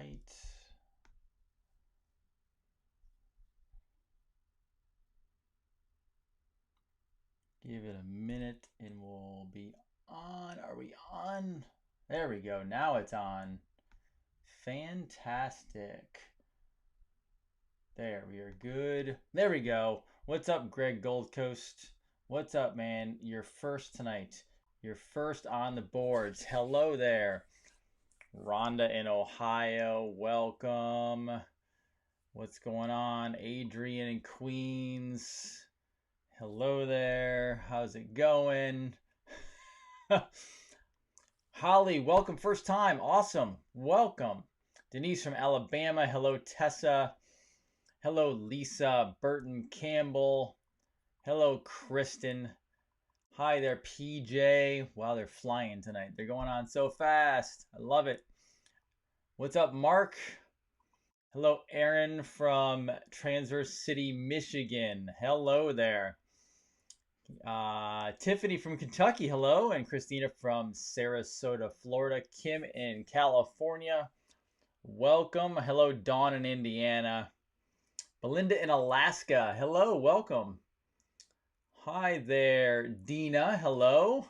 right. Give it a minute and we'll be on. Are we on? There we go. Now it's on. Fantastic. There, we are good. There we go. What's up, Greg Gold Coast? What's up, man? You're first tonight. You're first on the boards. Hello there. Rhonda in Ohio, welcome. What's going on? Adrian in Queens. Hello there. How's it going? Holly, welcome. First time. Awesome. Welcome. Denise from Alabama. Hello, Tessa. Hello, Lisa Burton Campbell. Hello, Kristen. Hi there, PJ. Wow, they're flying tonight. They're going on so fast. I love it. What's up, Mark? Hello, Aaron from Traverse City, Michigan. Hello there. Tiffany from Kentucky. Hello. And Christina from Sarasota, Florida. Kim in California. Welcome. Hello, Dawn in Indiana. Belinda in Alaska. Hello. Welcome. Hi there, Dina. Hello.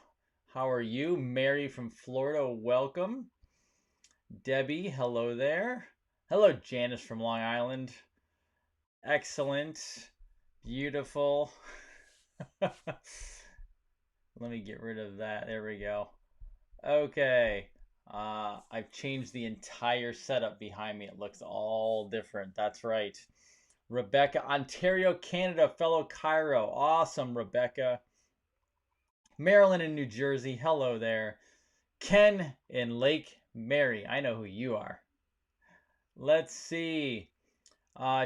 How are you? Mary from Florida. Welcome. Debbie. Hello there. Hello, Janice from Long Island. Excellent. Beautiful. Let me get rid of that. There we go. Okay. I've changed the entire setup behind me. It looks all different. That's right. Rebecca, Ontario, Canada, fellow Cairo. Awesome, Rebecca. Maryland and New Jersey. Hello there. Ken in Lake Mary. I know who you are. Let's see.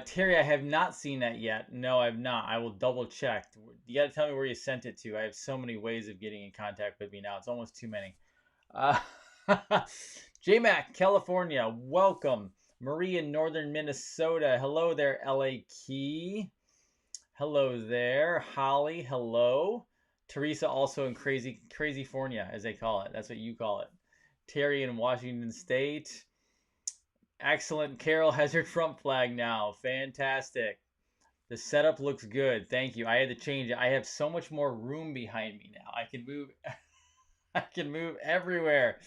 Terry, I have not seen that yet. No, I have not. I will double check. You got to tell me where you sent it to. I have so many ways of getting in contact with me now. It's almost too many. JMac, California. Welcome. Marie in northern Minnesota. Hello there, LA Key. Hello there. Holly, hello. Teresa also in Crazyfornia, as they call it. That's what you call it. Terry in Washington State. Excellent. Carol has her Trump flag now. Fantastic. The setup looks good. Thank you. I had to change it. I have so much more room behind me now. I can move. I can move everywhere.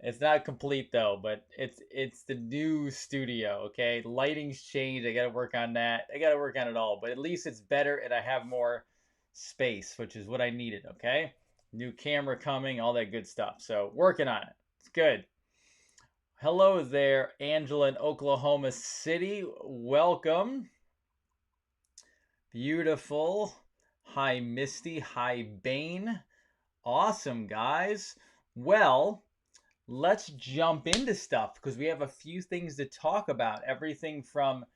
It's not complete though, but it's the new studio. Okay, lighting's changed. I got to work on that. I got to work on it all. But at least it's better, and I have more space, which is what I needed. Okay, new camera coming, all that good stuff. So working on it. It's good. Hello there, Angela in Oklahoma City. Welcome. Beautiful. Hi, Misty. Hi, Bane. Awesome, guys. Well, let's jump into stuff because we have a few things to talk about. Everything from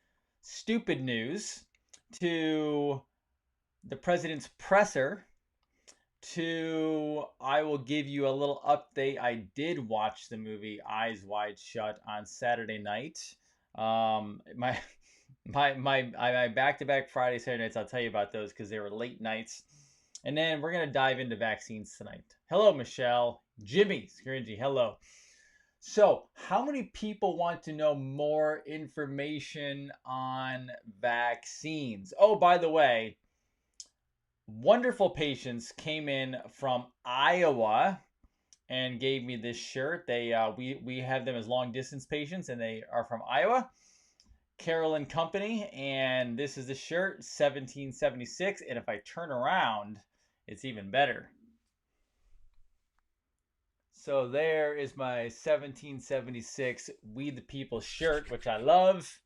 stupid news to the president's presser to I will give you a little update. I did watch the movie Eyes Wide Shut on Saturday night. My back-to-back Friday, Saturday nights, I'll tell you about those because they were late nights. And then we're going to dive into vaccines tonight. Hello, Michelle. Jimmy Scringy, hello. So, how many people want to know more information on vaccines? Oh, by the way, wonderful patients came in from Iowa and gave me this shirt. They we have them as long distance patients, and they are from Iowa. Carol and Company, and this is the shirt 1776. And if I turn around, it's even better. So there is my 1776 We the People shirt, which I love.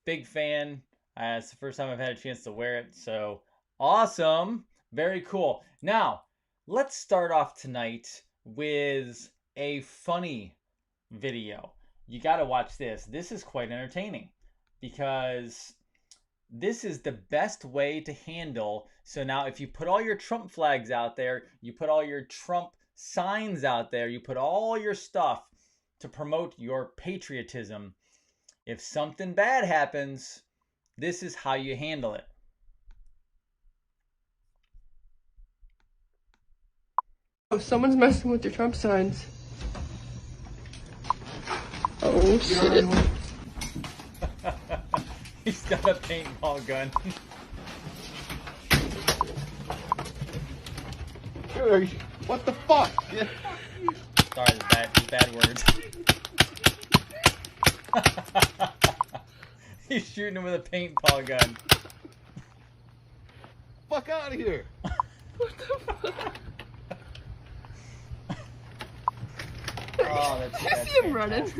Big fan. It's the first time I've had a chance to wear it. So awesome. Very cool. Now, let's start off tonight with a funny video. You got to watch this. This is quite entertaining because this is the best way to handle. So now if you put all your Trump flags out there, you put all your Trump signs out there, you put all your stuff to promote your patriotism. If something bad happens, this is how you handle it. Oh, someone's messing with your Trump signs. Oh shit. He's got a paintball gun. Dude, what the fuck? Sorry, bad words. He's shooting him with a paintball gun. Fuck out of here. What the fuck? Oh, that's I see him running.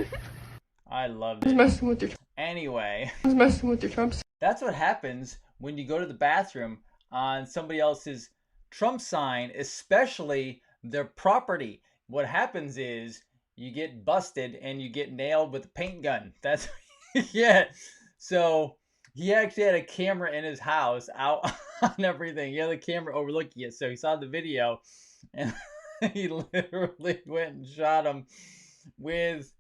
I loved He's it. messing with your. Anyway, He's messing with your Trump. that's what happens when you go to the bathroom on somebody else's Trump sign, especially their property. What happens is you get busted and you get nailed with a paint gun. That's yeah. So he actually had a camera in his house out on everything. He had the camera overlooking it. So he saw the video and he literally went and shot him with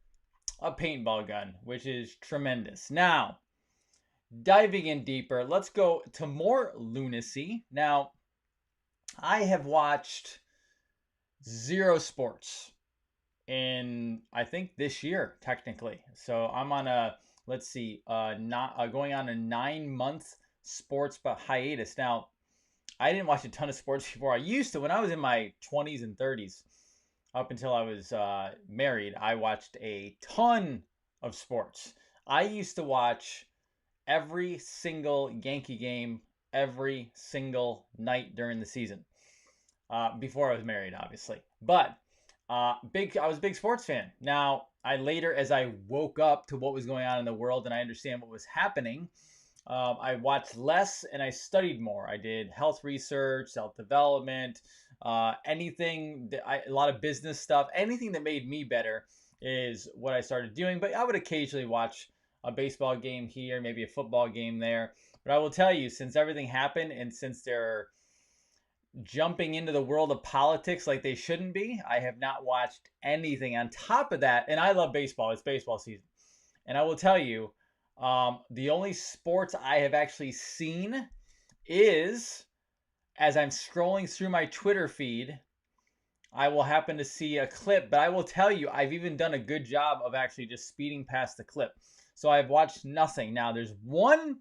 a paintball gun, which is tremendous. Now, diving in deeper, let's go to more lunacy. Now, I have watched zero sports in, I think, this year, technically. So I'm on a, let's see, going on a 9-month sports hiatus. Now, I didn't watch a ton of sports before. I used to when I was in my 20s and 30s. Up until I was married, I watched a ton of sports. I used to watch every single Yankee game every single night during the season. Before I was married, obviously. But I was a big sports fan. Now, I later, as I woke up to what was going on in the world and I understand what was happening, I watched less and I studied more. I did health research, self-development, anything, a lot of business stuff. Anything that made me better is what I started doing. But I would occasionally watch a baseball game here, maybe a football game there. But I will tell you, since everything happened and since they're jumping into the world of politics like they shouldn't be, I have not watched anything on top of that. And I love baseball. It's baseball season. And I will tell you, the only sports I have actually seen is, as I'm scrolling through my Twitter feed, I will happen to see a clip, but I will tell you, I've even done a good job of actually just speeding past the clip. So I've watched nothing. Now, there's one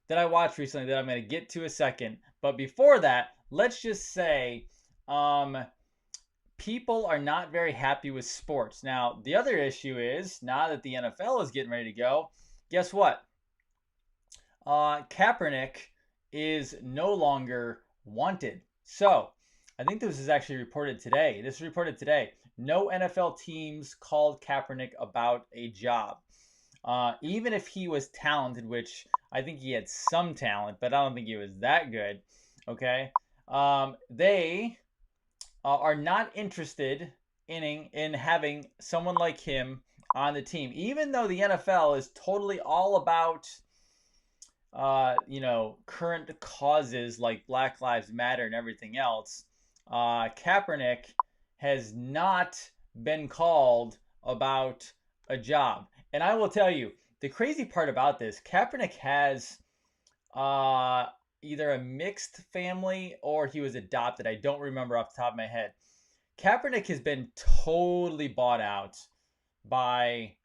that I watched recently that I'm going to get to a second. But before that, let's just say people are not very happy with sports. Now, the other issue is, now that the NFL is getting ready to go, guess what? Kaepernick is no longer wanted. So, I think this is actually reported today. This is reported today. No NFL teams called Kaepernick about a job. Even if he was talented, which I think he had some talent, but I don't think he was that good. Okay? They are not interested in having someone like him on the team, even though the NFL is totally all about current causes like Black Lives Matter and everything else. Kaepernick has not been called about a job. And I will tell you, the crazy part about this, Kaepernick has either a mixed family or he was adopted. I don't remember off the top of my head. Kaepernick has been totally bought out by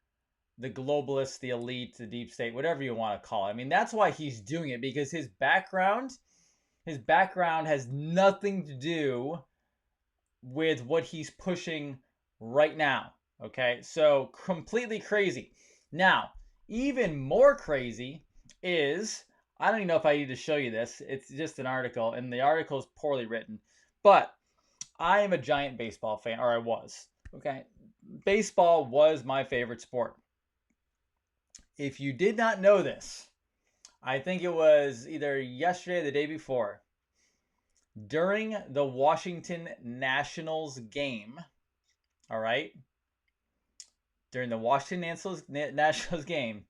the globalists, the elite, the deep state, whatever you want to call it. I mean, that's why he's doing it, because his background has nothing to do with what he's pushing right now. Okay, so completely crazy. Now, even more crazy is, I don't even know if I need to show you this. It's just an article, and the article is poorly written. But I am a giant baseball fan, or I was. Okay, baseball was my favorite sport. If you did not know this, I think it was either yesterday or the day before, during the Washington Nationals game, all right, during the Washington Nationals game,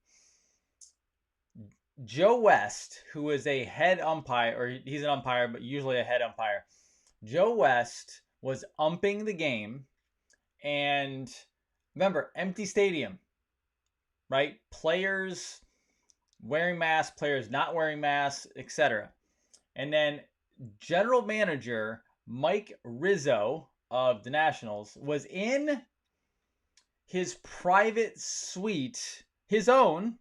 Joe West, who is a head umpire, or he's an umpire, but usually a head umpire, Joe West was umping the game, and remember, empty stadium, right? Players wearing masks, players not wearing masks, etc. And then general manager Mike Rizzo of the Nationals was in his private suite, his own,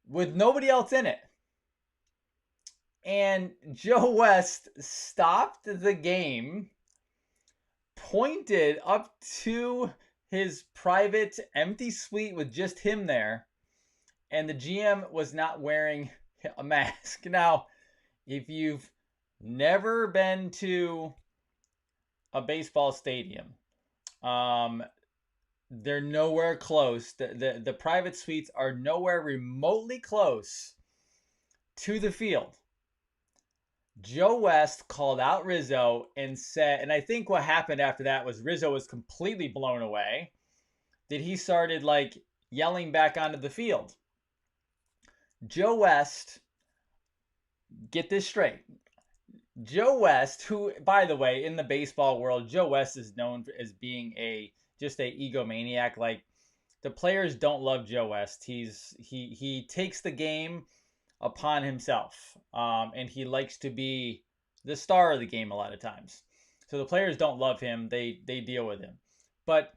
with nobody else in it. And Joe West stopped the game, pointed up to his private empty suite with just him there, and the GM was not wearing a mask. Now, if you've never been to a baseball stadium, they're nowhere close. The private suites are nowhere remotely close to the field. Joe West called out Rizzo and said, and I think what happened after that was Rizzo was completely blown away, that he started like yelling back onto the field. Joe West, get this straight. Joe West, who, by the way, in the baseball world, Joe West is known as being just a egomaniac. Like, the players don't love Joe West. He takes the game upon himself, and he likes to be the star of the game a lot of times. So the players don't love him. They deal with him. But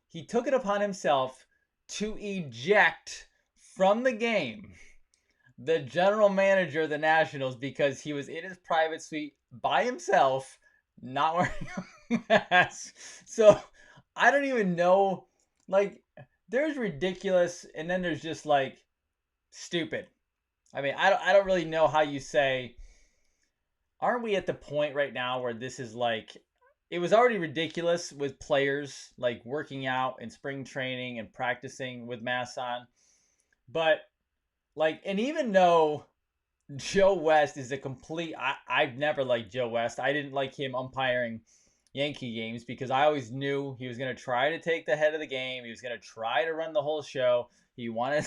he took it upon himself to eject from the game the general manager of the Nationals because he was in his private suite by himself, not wearing a mask. So I don't even know, like, there's ridiculous and then there's just like stupid. I mean, I don't really know how you say, aren't we at the point right now where this is like, it was already ridiculous with players like working out and spring training and practicing with masks on. But like, and even though Joe West is a complete, I've never liked Joe West. I didn't like him umpiring Yankee games because I always knew he was going to try to take the head of the game. He was going to try to run the whole show. He wanted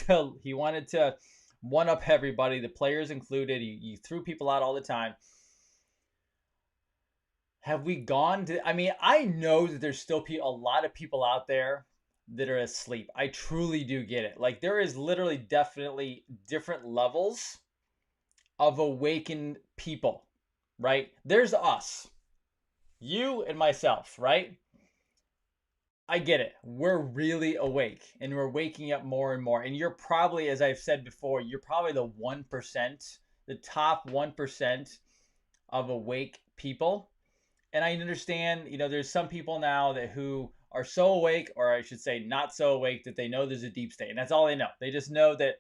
to one up everybody, the players included. He threw people out all the time. Have we gone to, I mean, I know that there's still a lot of people out there that are asleep. I truly do get it. Like, there is literally definitely different levels of awakened people, right? There's us, you and myself, right? I get it. We're really awake and we're waking up more and more. And you're probably, as I've said before, you're probably the 1%, the top 1% of awake people. And I understand, there's some people now who are so awake, or I should say not so awake, that they know there's a deep state. And that's all they know. They just know that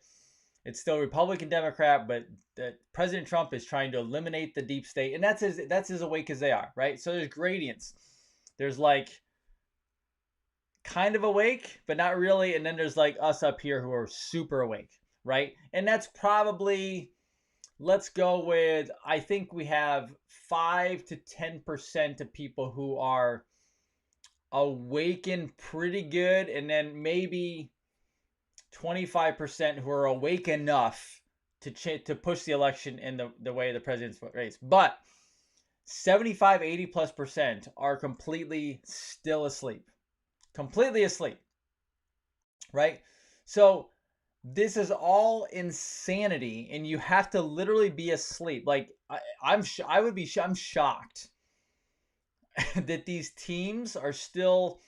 it's still Republican, Democrat, but that President Trump is trying to eliminate the deep state. And that's as awake as they are, right? So there's gradients. There's like kind of awake, but not really. And then there's like us up here who are super awake, right? And that's probably, let's go with, I think we have 5 to 10% of people who are awakened pretty good, and then maybe 25% who are awake enough to push the election in the way the president's race. But 75-80+% are completely still asleep. Completely asleep. Right? So this is all insanity, and you have to literally be asleep. Like, I'm shocked that these teams are still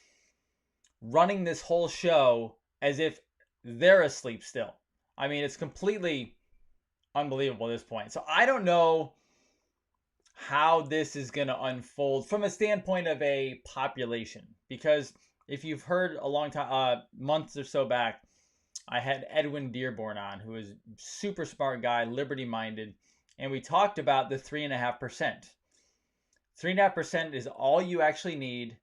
running this whole show as if they're asleep still. I mean, it's completely unbelievable at this point. So I don't know how this is going to unfold from a standpoint of a population, because if you've heard a long time, months or so back, I had Edwin Dearborn on, who is a super smart guy, liberty-minded, and we talked about the 3.5%. 3.5% is all you actually need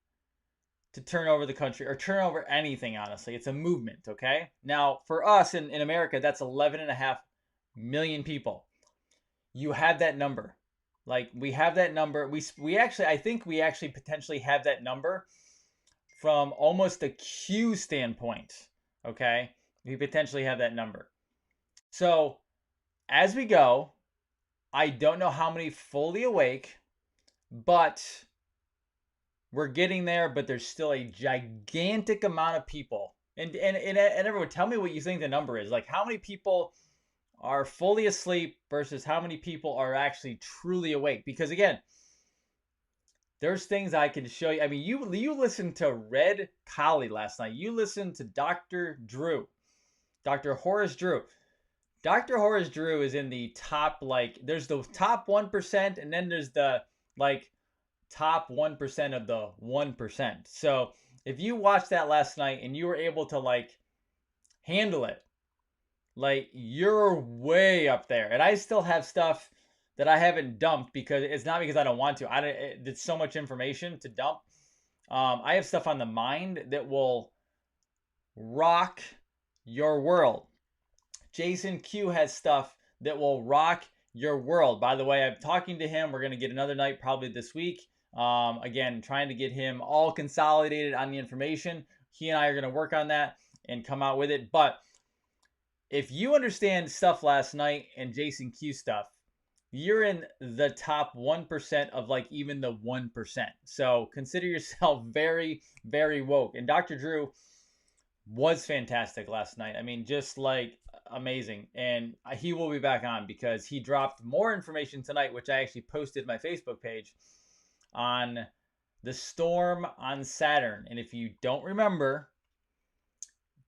to turn over the country, or turn over anything, honestly. It's a movement, okay? Now, for us in America, that's 11.5 million people. You have that number. Like, we have that number. I think we actually potentially have that number from almost a Q standpoint, okay? We potentially have that number. So, as we go, I don't know how many fully awake, but we're getting there. But there's still a gigantic amount of people. And everyone, tell me what you think the number is. Like, how many people are fully asleep versus how many people are actually truly awake? Because again, there's things I can show you. I mean, you listened to 𝗏𝗏𝗏𝗏𝗏 last night. You listened to Dr. Drew, Dr. Horace Drew. Dr. Horace Drew is in the top, like, there's the top 1%, and then there's the, like, top 1% of the 1%. So if you watched that last night and you were able to, like, handle it, like, you're way up there. And I still have stuff that I haven't dumped because it's not because I don't want to. It's so much information to dump. I have stuff on the mind that will rock your world. Jason Q has stuff that will rock your world. By the way, I'm talking to him. We're going to get another night probably this week. Again, trying to get him all consolidated on the information. He and I are going to work on that and come out with it. But if you understand stuff last night and Jason Q stuff, you're in the top 1% of, like, even the 1%. So consider yourself very, very woke. And Dr. Drew was fantastic last night. I mean, just like amazing. And he will be back on because he dropped more information tonight, which I actually posted my Facebook page on the storm on Saturn. And if you don't remember,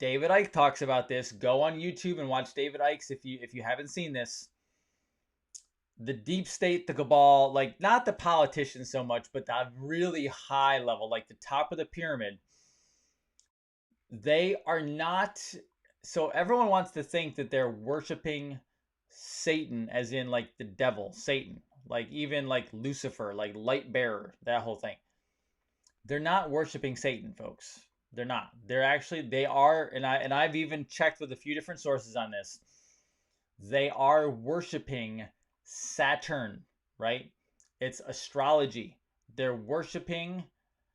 David Icke talks about this. Go on YouTube and watch David Icke's if you haven't seen this. The deep state, the cabal, like, not the politicians so much, but the really high level, like the top of the pyramid. They are not, so everyone wants to think that they're worshiping Satan, as in, like, the devil, Satan, like even like Lucifer, like light bearer, that whole thing. They're not worshiping Satan, folks. They're not. They are, and I've even checked with a few different sources on this. They are worshiping Saturn, right? It's astrology. They're worshiping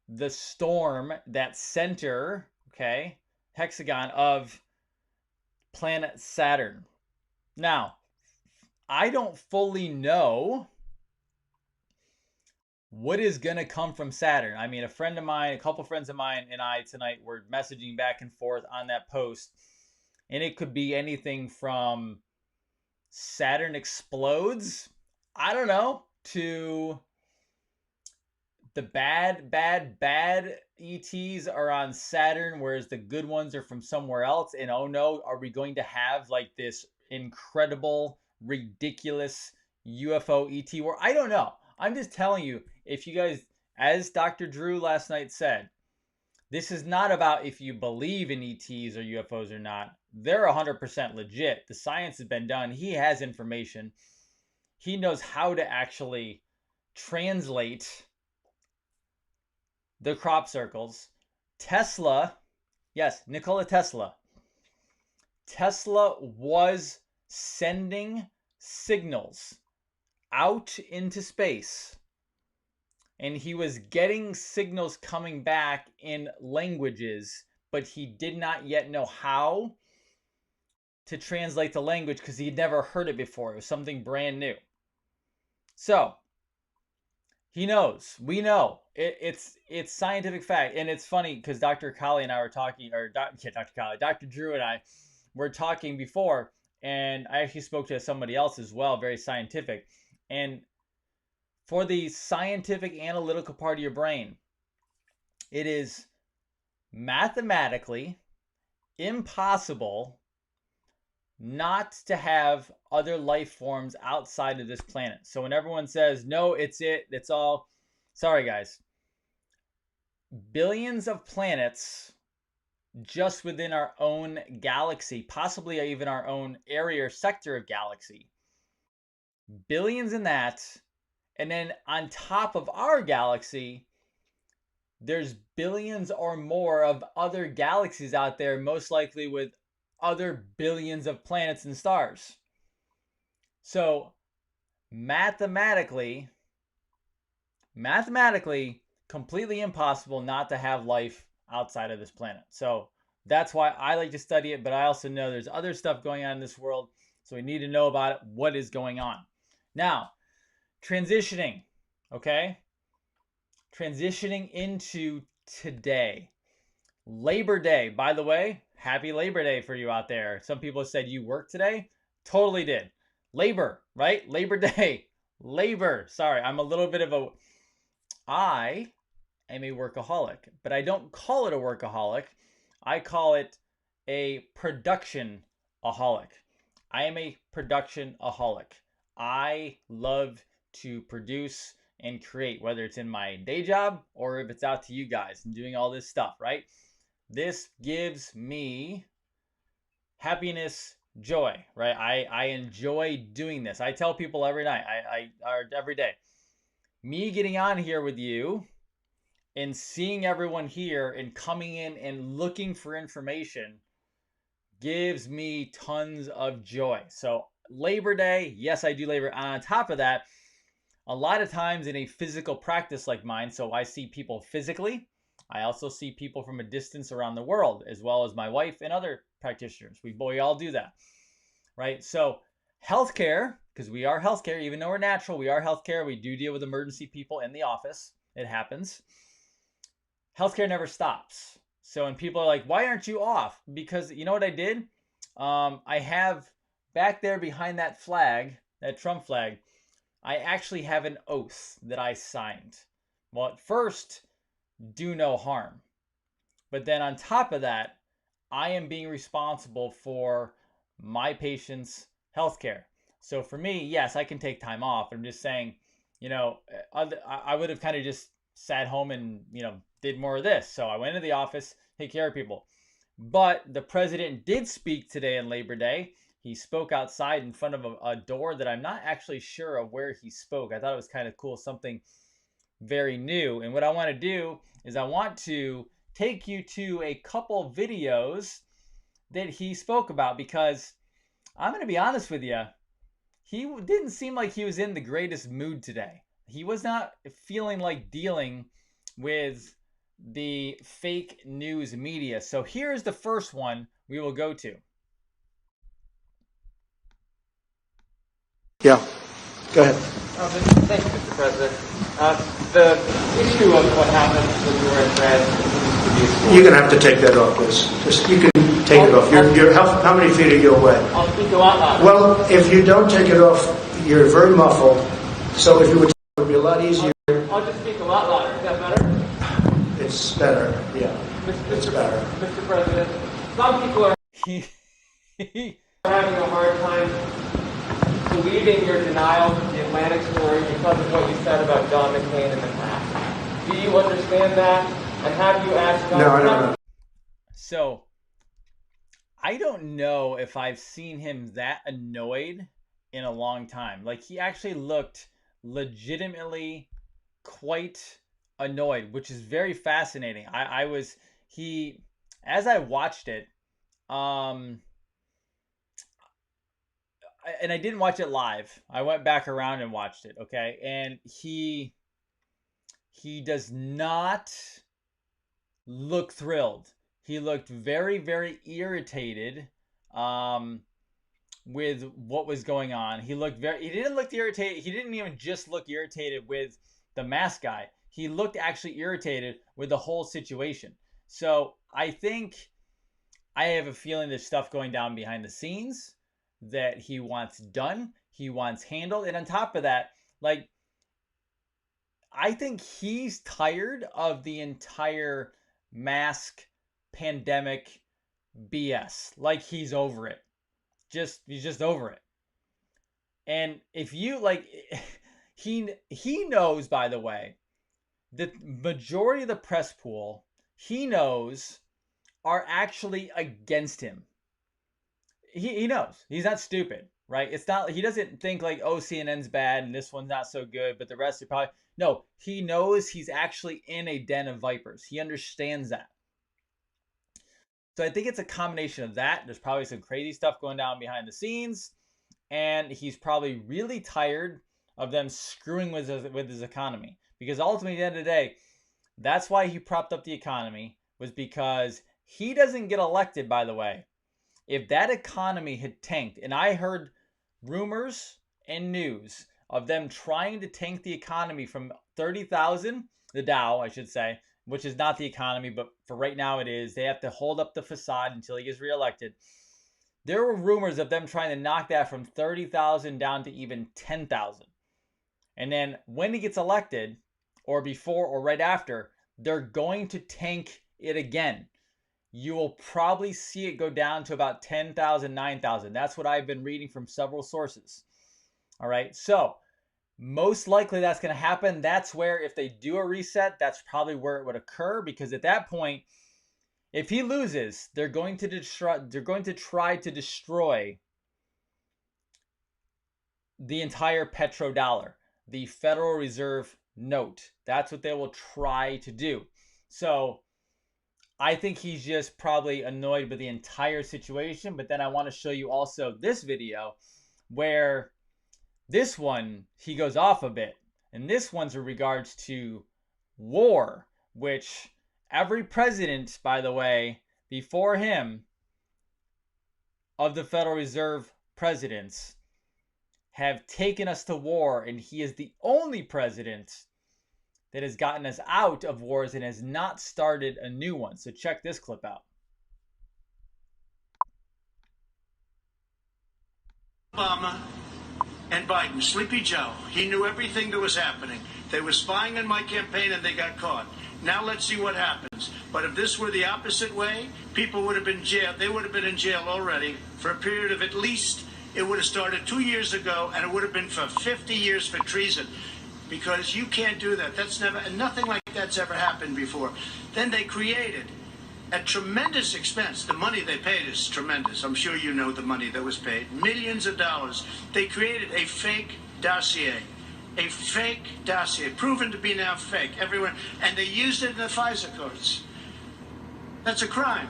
the storm, that center, okay, hexagon of planet Saturn. Now, I don't fully know what is going to come from Saturn. I mean, a couple friends of mine and I tonight were messaging back and forth on that post, and it could be anything from Saturn explodes, I don't know, to the bad ETs are on Saturn, whereas the good ones are from somewhere else. And oh no, are we going to have like this incredible, ridiculous UFO ET war? I don't know. I'm just telling you, if you guys, as Dr. Drew last night said, this is not about if you believe in ETs or UFOs or not. They're 100% legit. The science has been done. He has information. He knows how to actually translate the crop circles. Tesla, yes, Nikola Tesla. Tesla was sending signals out into space, and he was getting signals coming back in languages, but he did not yet know how to translate the language because he'd never heard it before. It was something brand new. So he knows. We know. It's scientific fact. And it's funny because Dr. 𝗂𝗁 and I were talking, or Dr. 𝗂𝗁, Dr. Drew and I were talking before, and I actually spoke to somebody else as well, very scientific. And for the scientific analytical part of your brain, it is mathematically impossible not to have other life forms outside of this planet. So when everyone says, no, it's all, sorry guys, billions of planets just within our own galaxy, possibly even our own area or sector of galaxy. Billions in that. And then on top of our galaxy, there's billions or more of other galaxies out there, most likely with other billions of planets and stars. So mathematically, completely impossible not to have life outside of this planet. So that's why I like to study it, but I also know there's other stuff going on in this world, so we need to know about it, what is going on. Now, transitioning, okay? Transitioning into today. Labor Day, by the way, happy Labor Day for you out there. Some people said you worked today. Totally did. Labor, right? Labor Day. Labor. Sorry, I'm a little bit of a... I am a workaholic, but I don't call it a workaholic. I call it a production-aholic. I am a production-aholic. I love to produce and create, whether it's in my day job or if it's out to you guys and doing all this stuff, right? This gives me happiness, joy, right? I enjoy doing this. I tell people every night, every day, me getting on here with you and seeing everyone here and coming in and looking for information gives me tons of joy. So Labor Day, yes, I do labor. On top of that, a lot of times in a physical practice like mine, so I see people physically. I also see people from a distance around the world, as well as my wife and other practitioners. We all do that, right? So healthcare, because we are healthcare, even though we're natural, we are healthcare. We do deal with emergency people in the office. It happens. Healthcare never stops. So when people are like, why aren't you off? Because you know what I did? I have back there behind that flag, that Trump flag, I actually have an oath that I signed. Well, at first, do no harm. But then on top of that, I am being responsible for my patients' healthcare. So for me, yes, I can take time off. I'm just saying, you know, I would have kind of just sat home and, you know, did more of this. So I went into the office, take care of people. But the president did speak today on Labor Day. He spoke outside in front of a door that I'm not actually sure of where he spoke. I thought it was kind of cool, something very new. And what I want to do is I want to take you to a couple videos that he spoke about, because I'm going to be honest with you, he didn't seem like he was in the greatest mood today. He was not feeling like dealing with the fake news media. So here's the first one we will go to. Yeah, go ahead. Thank you, Mr. President. The issue of what happened when you were in red needs to be explored. You're going to have to take that off, please. Just, you can take it off. How many feet are you away? I'll speak a lot louder. Well, if you don't take it off, you're very muffled. So if you would, it would be a lot easier. I'll just speak a lot louder. Is that better? It's better, yeah. It's better. Mr. President, some people are having a hard time believing your denial of the Atlantic story because of what you said about John McCain in the past. Do you understand that? And have you asked John? No, I don't know. So I don't know if I've seen him that annoyed in a long time. Like, he actually looked legitimately quite annoyed, which is very fascinating. As I watched it, and I didn't watch it live. I went back around and watched it, okay? And he does not look thrilled. He looked very, very irritated with what was going on. He didn't look irritated. He didn't even just look irritated with the mask guy. He looked actually irritated with the whole situation. So I have a feeling there's stuff going down behind the scenes that he wants done, he wants handled. And on top of that, like, I think he's tired of the entire mask pandemic BS. Like, he's over it. He's just over it. And if you like, he knows, by the way, the majority of the press pool, he knows, are actually against him. He knows. He's not stupid, right? It's not, he doesn't think like, oh, CNN's bad and this one's not so good, but the rest are probably, no, he knows he's actually in a den of vipers. He understands that. So I think it's a combination of that. There's probably some crazy stuff going down behind the scenes, and he's probably really tired of them screwing with his economy, because ultimately at the end of the day, that's why he propped up the economy, was because he doesn't get elected, by the way. If that economy had tanked, and I heard rumors and news of them trying to tank the economy from 30,000, the Dow, I should say, which is not the economy, but for right now it is. They have to hold up the facade until he gets reelected. There were rumors of them trying to knock that from 30,000 down to even 10,000. And then when he gets elected, or before or right after, they're going to tank it again. you will probably see it go down to about 10,000, 9,000. That's what I've been reading from several sources. All right, so most likely that's going to happen. That's where, if they do a reset, that's probably where it would occur, because at that point, if he loses, they're going to try to destroy the entire petrodollar, the Federal Reserve note. That's what they will try to do. So I think he's just probably annoyed with the entire situation. But then I want to show you also this video where this one, he goes off a bit. And this one's in regards to war, which every president, by the way, before him, of the Federal Reserve presidents, have taken us to war, and he is the only president that has gotten us out of wars and has not started a new one. So check this clip out. Obama and Biden, Sleepy Joe, he knew everything that was happening. They were spying on my campaign and they got caught. Now let's see what happens. But if this were the opposite way, people would have been jailed. They would have been in jail already for a period of at least, it would have started 2 years ago, and it would have been for 50 years for treason. Because you can't do that. That's never, and nothing like that's ever happened before. Then they created, at tremendous expense, the money they paid is tremendous. I'm sure you know the money that was paid. Millions of dollars. They created a fake dossier. A fake dossier, proven to be now fake everywhere. And they used it in the FISA courts. That's a crime.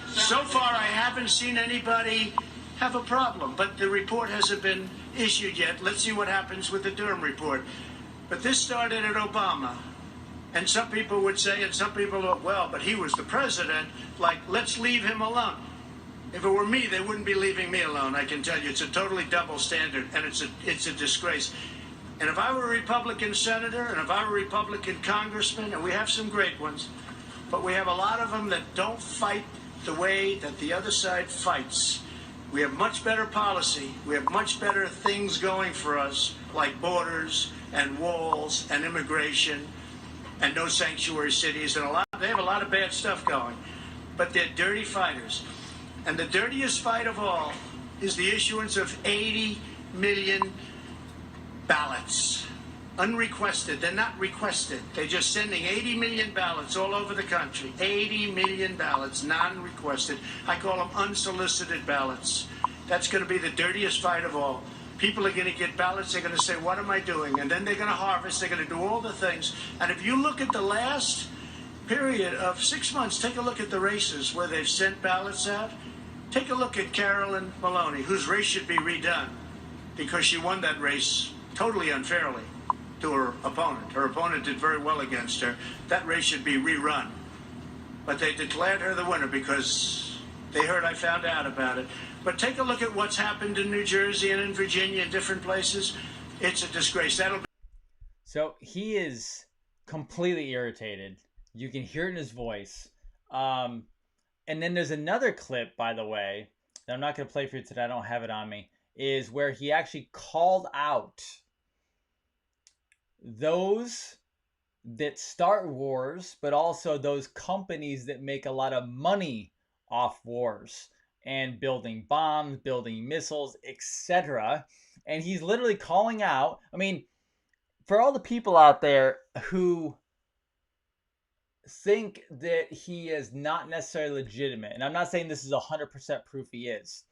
So far, I haven't seen anybody have a problem, but the report hasn't been issued yet. Let's see what happens with the Durham report. But this started at Obama. And some people would say, and some people look, well, but he was the president, like, let's leave him alone. If it were me, they wouldn't be leaving me alone, I can tell you. It's a totally double standard, and it's a disgrace. And if I were a Republican senator, and if I were a Republican congressman, and we have some great ones, but we have a lot of them that don't fight the way that the other side fights. We have much better policy. We have much better things going for us, like borders and walls and immigration and no sanctuary cities, and they have a lot of bad stuff going. But they're dirty fighters. And the dirtiest fight of all is the issuance of 80 million ballots. Unrequested. They're not requested. They're just sending 80 million ballots all over the country. 80 million ballots, non-requested. I call them unsolicited ballots. That's going to be the dirtiest fight of all. People are going to get ballots. They're going to say, what am I doing? And then they're going to harvest. They're going to do all the things. And if you look at the last period of 6 months, take a look at the races where they've sent ballots out. Take a look at Carolyn Maloney, whose race should be redone because she won that race totally unfairly to her opponent. Her opponent did very well against her. That race should be rerun. But they declared her the winner because they heard I found out about it. But take a look at what's happened in New Jersey and in Virginia and different places. It's a disgrace. So he is completely irritated. You can hear it in his voice. And then there's another clip, by the way, that I'm not going to play for you today. I don't have it on me. Is where he actually called out those that start wars, but also those companies that make a lot of money off wars and building bombs, building missiles, etc. And he's literally calling out, I mean, for all the people out there who think that he is not necessarily legitimate, and I'm not saying this is 100% proof he is,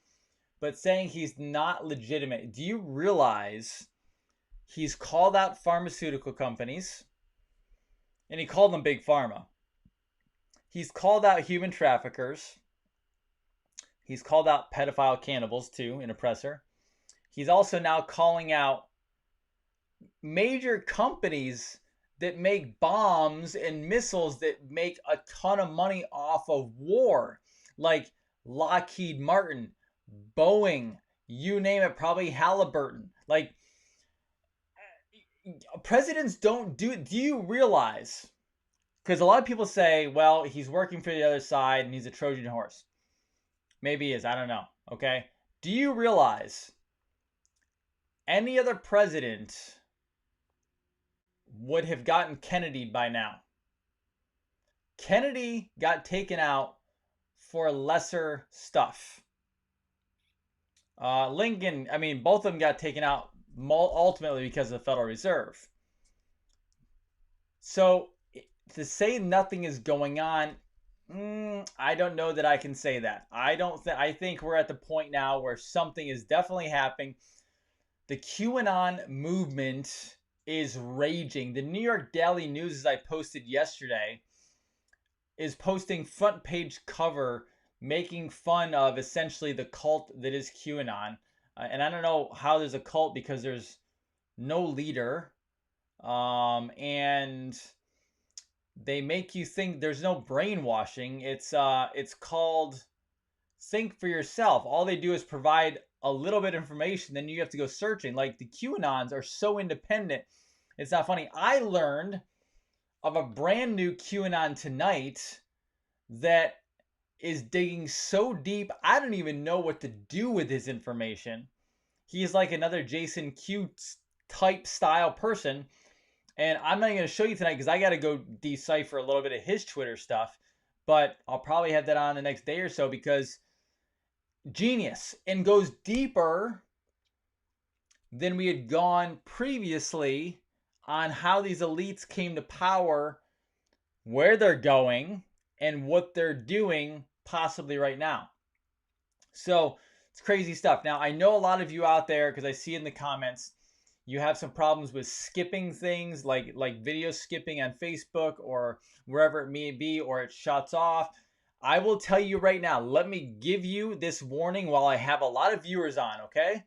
but saying he's not legitimate, do you realize he's called out pharmaceutical companies, and he called them Big Pharma. He's called out human traffickers. He's called out pedophile cannibals too, an oppressor. He's also now calling out major companies that make bombs and missiles that make a ton of money off of war, like Lockheed Martin, Boeing, you name it, probably Halliburton. Like, presidents don't do you realize, because a lot of people say, well, he's working for the other side and he's a Trojan horse. Maybe he is, I don't know, okay? Do you realize any other president would have gotten Kennedy by now? Kennedy got taken out for lesser stuff. Lincoln, I mean, both of them got taken out ultimately because of the Federal Reserve. So to say nothing is going on, I don't know that I can say that. I think we're at the point now where something is definitely happening. The QAnon movement is raging. The New York Daily News, as I posted yesterday, is posting front page cover making fun of essentially the cult that is QAnon. And I don't know how there's a cult because there's no leader. And they make you think there's no brainwashing. It's called think for yourself. All they do is provide a little bit of information, then you have to go searching. Like the QAnons are so independent. It's not funny. I learned of a brand new QAnon tonight that is digging so deep, I don't even know what to do with his information. He's like another Jason Q type style person. And I'm not going to show you tonight because I got to go decipher a little bit of his Twitter stuff. But I'll probably have that on the next day or so because genius and goes deeper than we had gone previously on how these elites came to power, where they're going, and what they're doing possibly right now. So it's crazy stuff. Now, I know a lot of you out there, because I see in the comments, you have some problems with skipping things like video skipping on Facebook or wherever it may be, or it shuts off. I will tell you right now, let me give you this warning while I have a lot of viewers on, okay?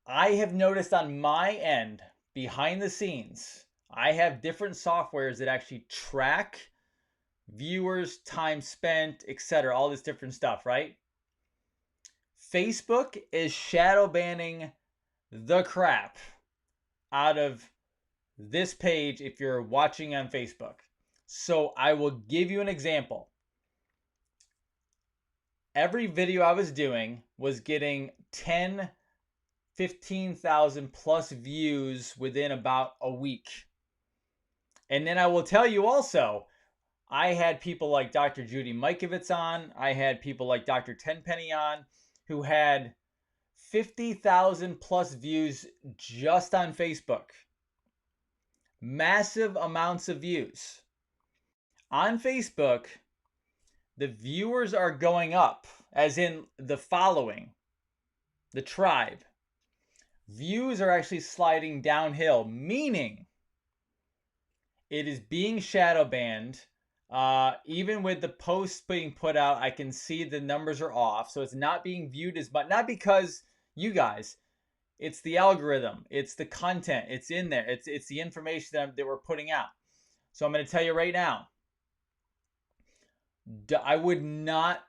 I have noticed on my end, behind the scenes, I have different softwares that actually track viewers, time spent, etc., all this different stuff, right? Facebook is shadow banning the crap out of this page if you're watching on Facebook. So I will give you an example. Every video I was doing was getting 10, 15,000 plus views within about a week. And then I will tell you also, I had people like Dr. Judy Mikovitz on. I had people like Dr. Tenpenny on who had 50,000 plus views just on Facebook. Massive amounts of views. On Facebook, the viewers are going up, as in the following, the tribe. Views are actually sliding downhill, meaning it is being shadow banned. Even with the posts being put out, I can see the numbers are off. So it's not being viewed as much. Not because you guys. It's the algorithm. It's the content. It's in there. It's the information that we're putting out. So I'm going to tell you right now. I would not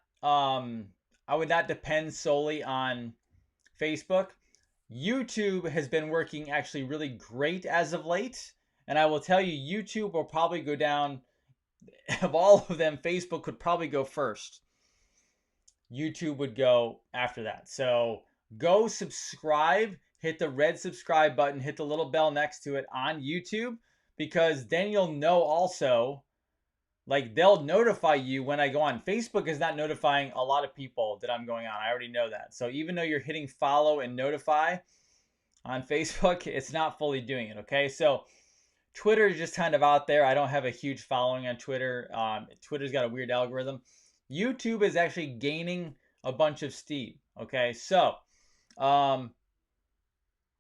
depend solely on Facebook. YouTube has been working actually really great as of late. And I will tell you, YouTube will probably go down. Of all of them, Facebook could probably go first. YouTube would go after that. So go subscribe, hit the red subscribe button, hit the little bell next to it on YouTube, because then you'll know also, like they'll notify you when I go on. Facebook is not notifying a lot of people that I'm going on. I already know that. So even though you're hitting follow and notify on Facebook, it's not fully doing it, okay? So Twitter is just kind of out there. I don't have a huge following on Twitter. Twitter's got a weird algorithm. YouTube is actually gaining a bunch of steam. Okay, so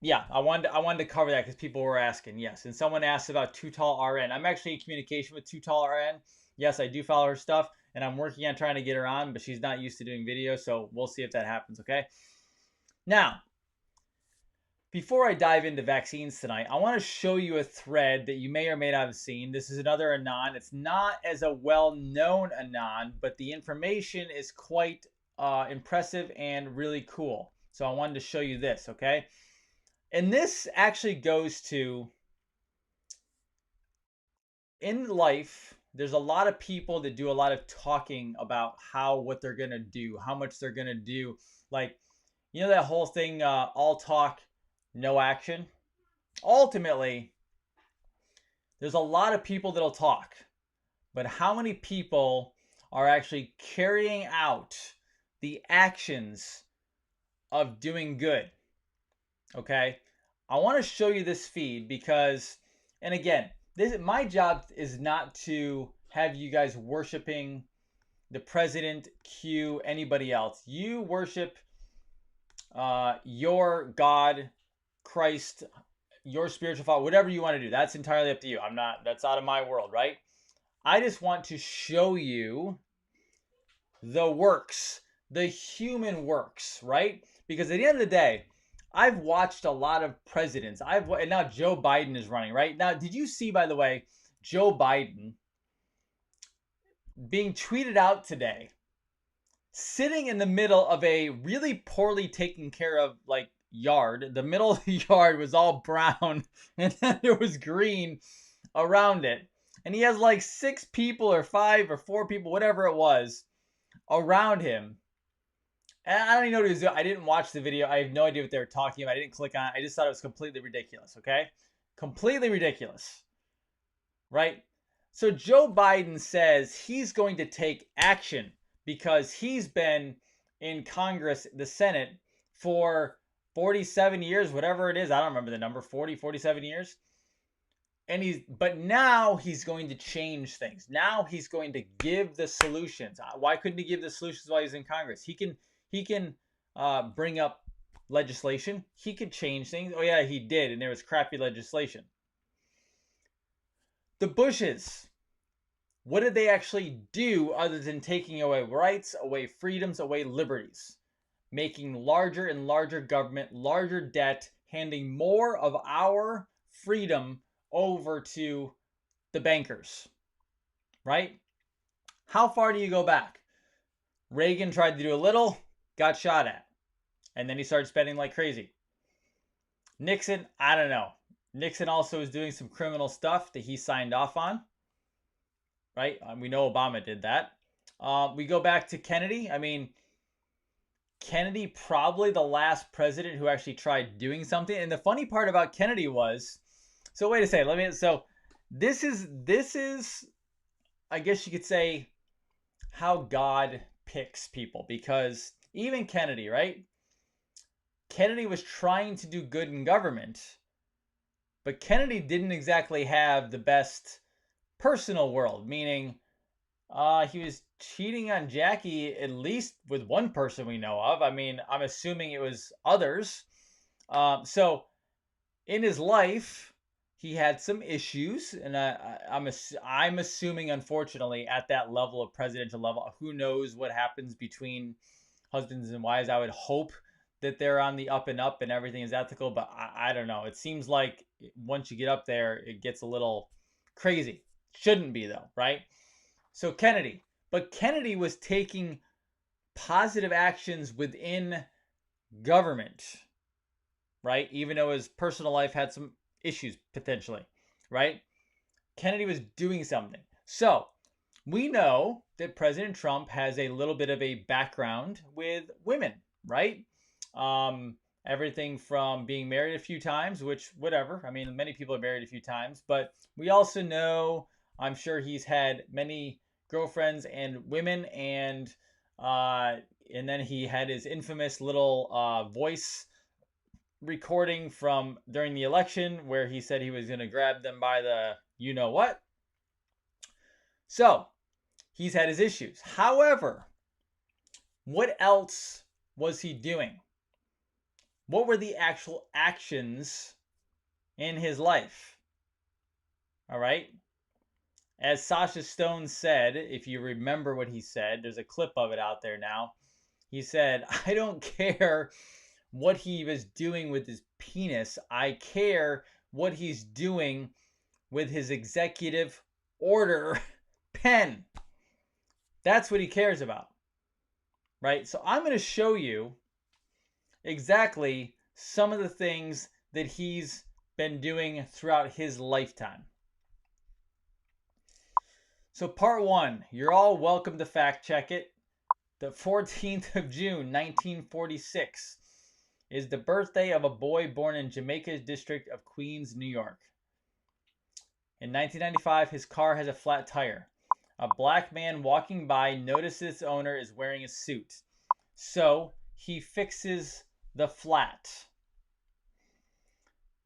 yeah, I wanted to cover that because people were asking. Yes, and someone asked about Too Tall RN. I'm actually in communication with Too Tall RN. Yes, I do follow her stuff, and I'm working on trying to get her on, but she's not used to doing video, so we'll see if that happens. Okay. Now, before I dive into vaccines tonight, I want to show you a thread that you may or may not have seen. This is another Anon. It's not as a well-known Anon, but the information is quite impressive and really cool. So I wanted to show you this, okay? And this actually goes to, in life, there's a lot of people that do a lot of talking about what they're going to do, how much they're going to do. Like, you know that whole thing, all talk, no action? Ultimately, there's a lot of people that'll talk, but how many people are actually carrying out the actions of doing good. Okay? I want to show you this feed because, and again, my job is not to have you guys worshiping the president, Q, anybody else. You worship your God, Christ, your spiritual father, whatever you want to do. That's entirely up to you. That's out of my world, right? I just want to show you the works, the human works, right? Because at the end of the day, I've watched a lot of presidents. And now Joe Biden is running, right? Now, did you see, by the way, Joe Biden being tweeted out today, sitting in the middle of a really poorly taken care of, like, yard. The middle of the yard was all brown, and then there was green around it. And he has like 6 people or 5 or 4 people, whatever it was, around him. And I don't even know what he was doing. I didn't watch the video. I have no idea what they were talking about. I didn't click on it. I just thought it was completely ridiculous, okay? Completely ridiculous, right? So Joe Biden says he's going to take action because he's been in Congress, the Senate, for 47 years, whatever it is. I don't remember the number, 40, 47 years. But now he's going to change things. Now he's going to give the solutions. Why couldn't he give the solutions while he's in Congress? He can bring up legislation. He could change things. Oh yeah, he did, and there was crappy legislation. The Bushes, what did they actually do other than taking away rights, away freedoms, away liberties? Making larger and larger government, larger debt, handing more of our freedom over to the bankers, right? How far do you go back? Reagan tried to do a little, got shot at, and then he started spending like crazy. Nixon, I don't know. Nixon also was doing some criminal stuff that he signed off on, right? We know Obama did that. We go back to Kennedy. I mean, Kennedy probably the last president who actually tried doing something. And the funny part about Kennedy was, so wait a second, so this is, I guess you could say, how God picks people. Because even Kennedy, right? Kennedy was trying to do good in government, but Kennedy didn't exactly have the best personal world, meaning he was cheating on Jackie, at least with one person we know of. I mean, I'm assuming it was others. So in his life, he had some issues, and I'm assuming, unfortunately, at that level of presidential level, who knows what happens between husbands and wives. I would hope that they're on the up and up and everything is ethical, but I don't know. It seems like once you get up there, it gets a little crazy. Shouldn't be, though, right? So Kennedy. But Kennedy was taking positive actions within government, right? Even though his personal life had some issues, potentially, right? Kennedy was doing something. So we know that President Trump has a little bit of a background with women, right? Everything from being married a few times, which, whatever. I mean, many people are married a few times. But we also know, I'm sure he's had many girlfriends and women, and then he had his infamous little voice recording from during the election where he said he was going to grab them by the you know what. So he's had his issues. However, what else was he doing? What were the actual actions in his life? All right. As Sasha Stone said, if you remember what he said, there's a clip of it out there now. He said, I don't care what he was doing with his penis. I care what he's doing with his executive order pen. That's what he cares about. Right? So I'm going to show you exactly some of the things that he's been doing throughout his lifetime. So part 1, you're all welcome to fact check it. The 14th of June, 1946 is the birthday of a boy born in Jamaica's district of Queens, New York. In 1995, his car has a flat tire. A black man walking by notices its owner is wearing a suit. So he fixes the flat.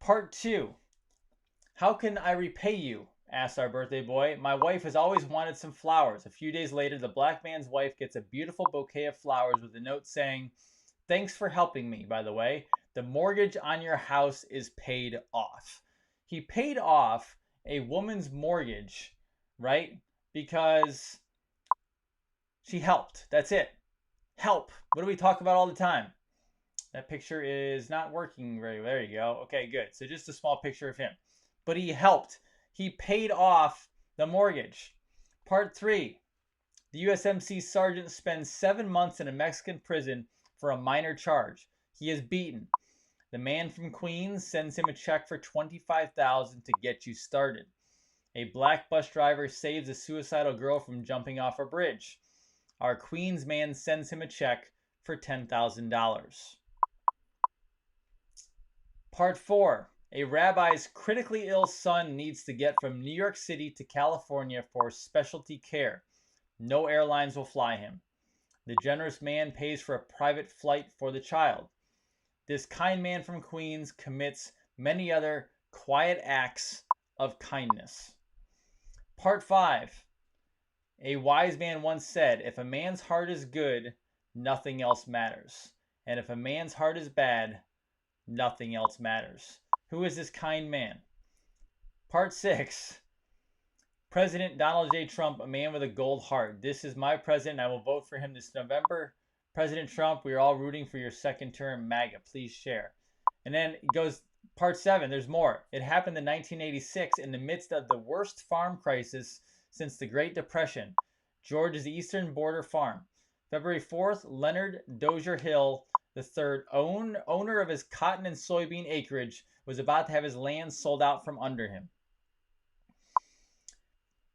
Part 2. How can I repay you? Asked our birthday boy. My wife has always wanted some flowers. A few days later, the black man's wife gets a beautiful bouquet of flowers with a note saying, thanks for helping me, by the way. The mortgage on your house is paid off. He paid off a woman's mortgage, right? Because she helped. That's it. Help. What do we talk about all the time? That picture is not working very well. There you go. Okay, good. So just a small picture of him. But he helped. He paid off the mortgage. Part 3. The USMC sergeant spends 7 months in a Mexican prison for a minor charge. He is beaten. The man from Queens sends him a check for $25,000 to get you started. A black bus driver saves a suicidal girl from jumping off a bridge. Our Queens man sends him a check for $10,000. Part 4. A rabbi's critically ill son needs to get from New York City to California for specialty care. No airlines will fly him. The generous man pays for a private flight for the child. This kind man from Queens commits many other quiet acts of kindness. Part 5. A wise man once said, if a man's heart is good, nothing else matters. And if a man's heart is bad, nothing else matters. Who is this kind man? Part 6. President Donald J. Trump, a man with a gold heart. This is my president. I will vote for him this November. President Trump, we are all rooting for your second term. MAGA. Please share. And then it goes, part 7. There's more. It happened in 1986 in the midst of the worst farm crisis since the Great Depression. Georgia's eastern border farm. February 4th, Leonard Dozier Hill III, owner of his cotton and soybean acreage, was about to have his land sold out from under him.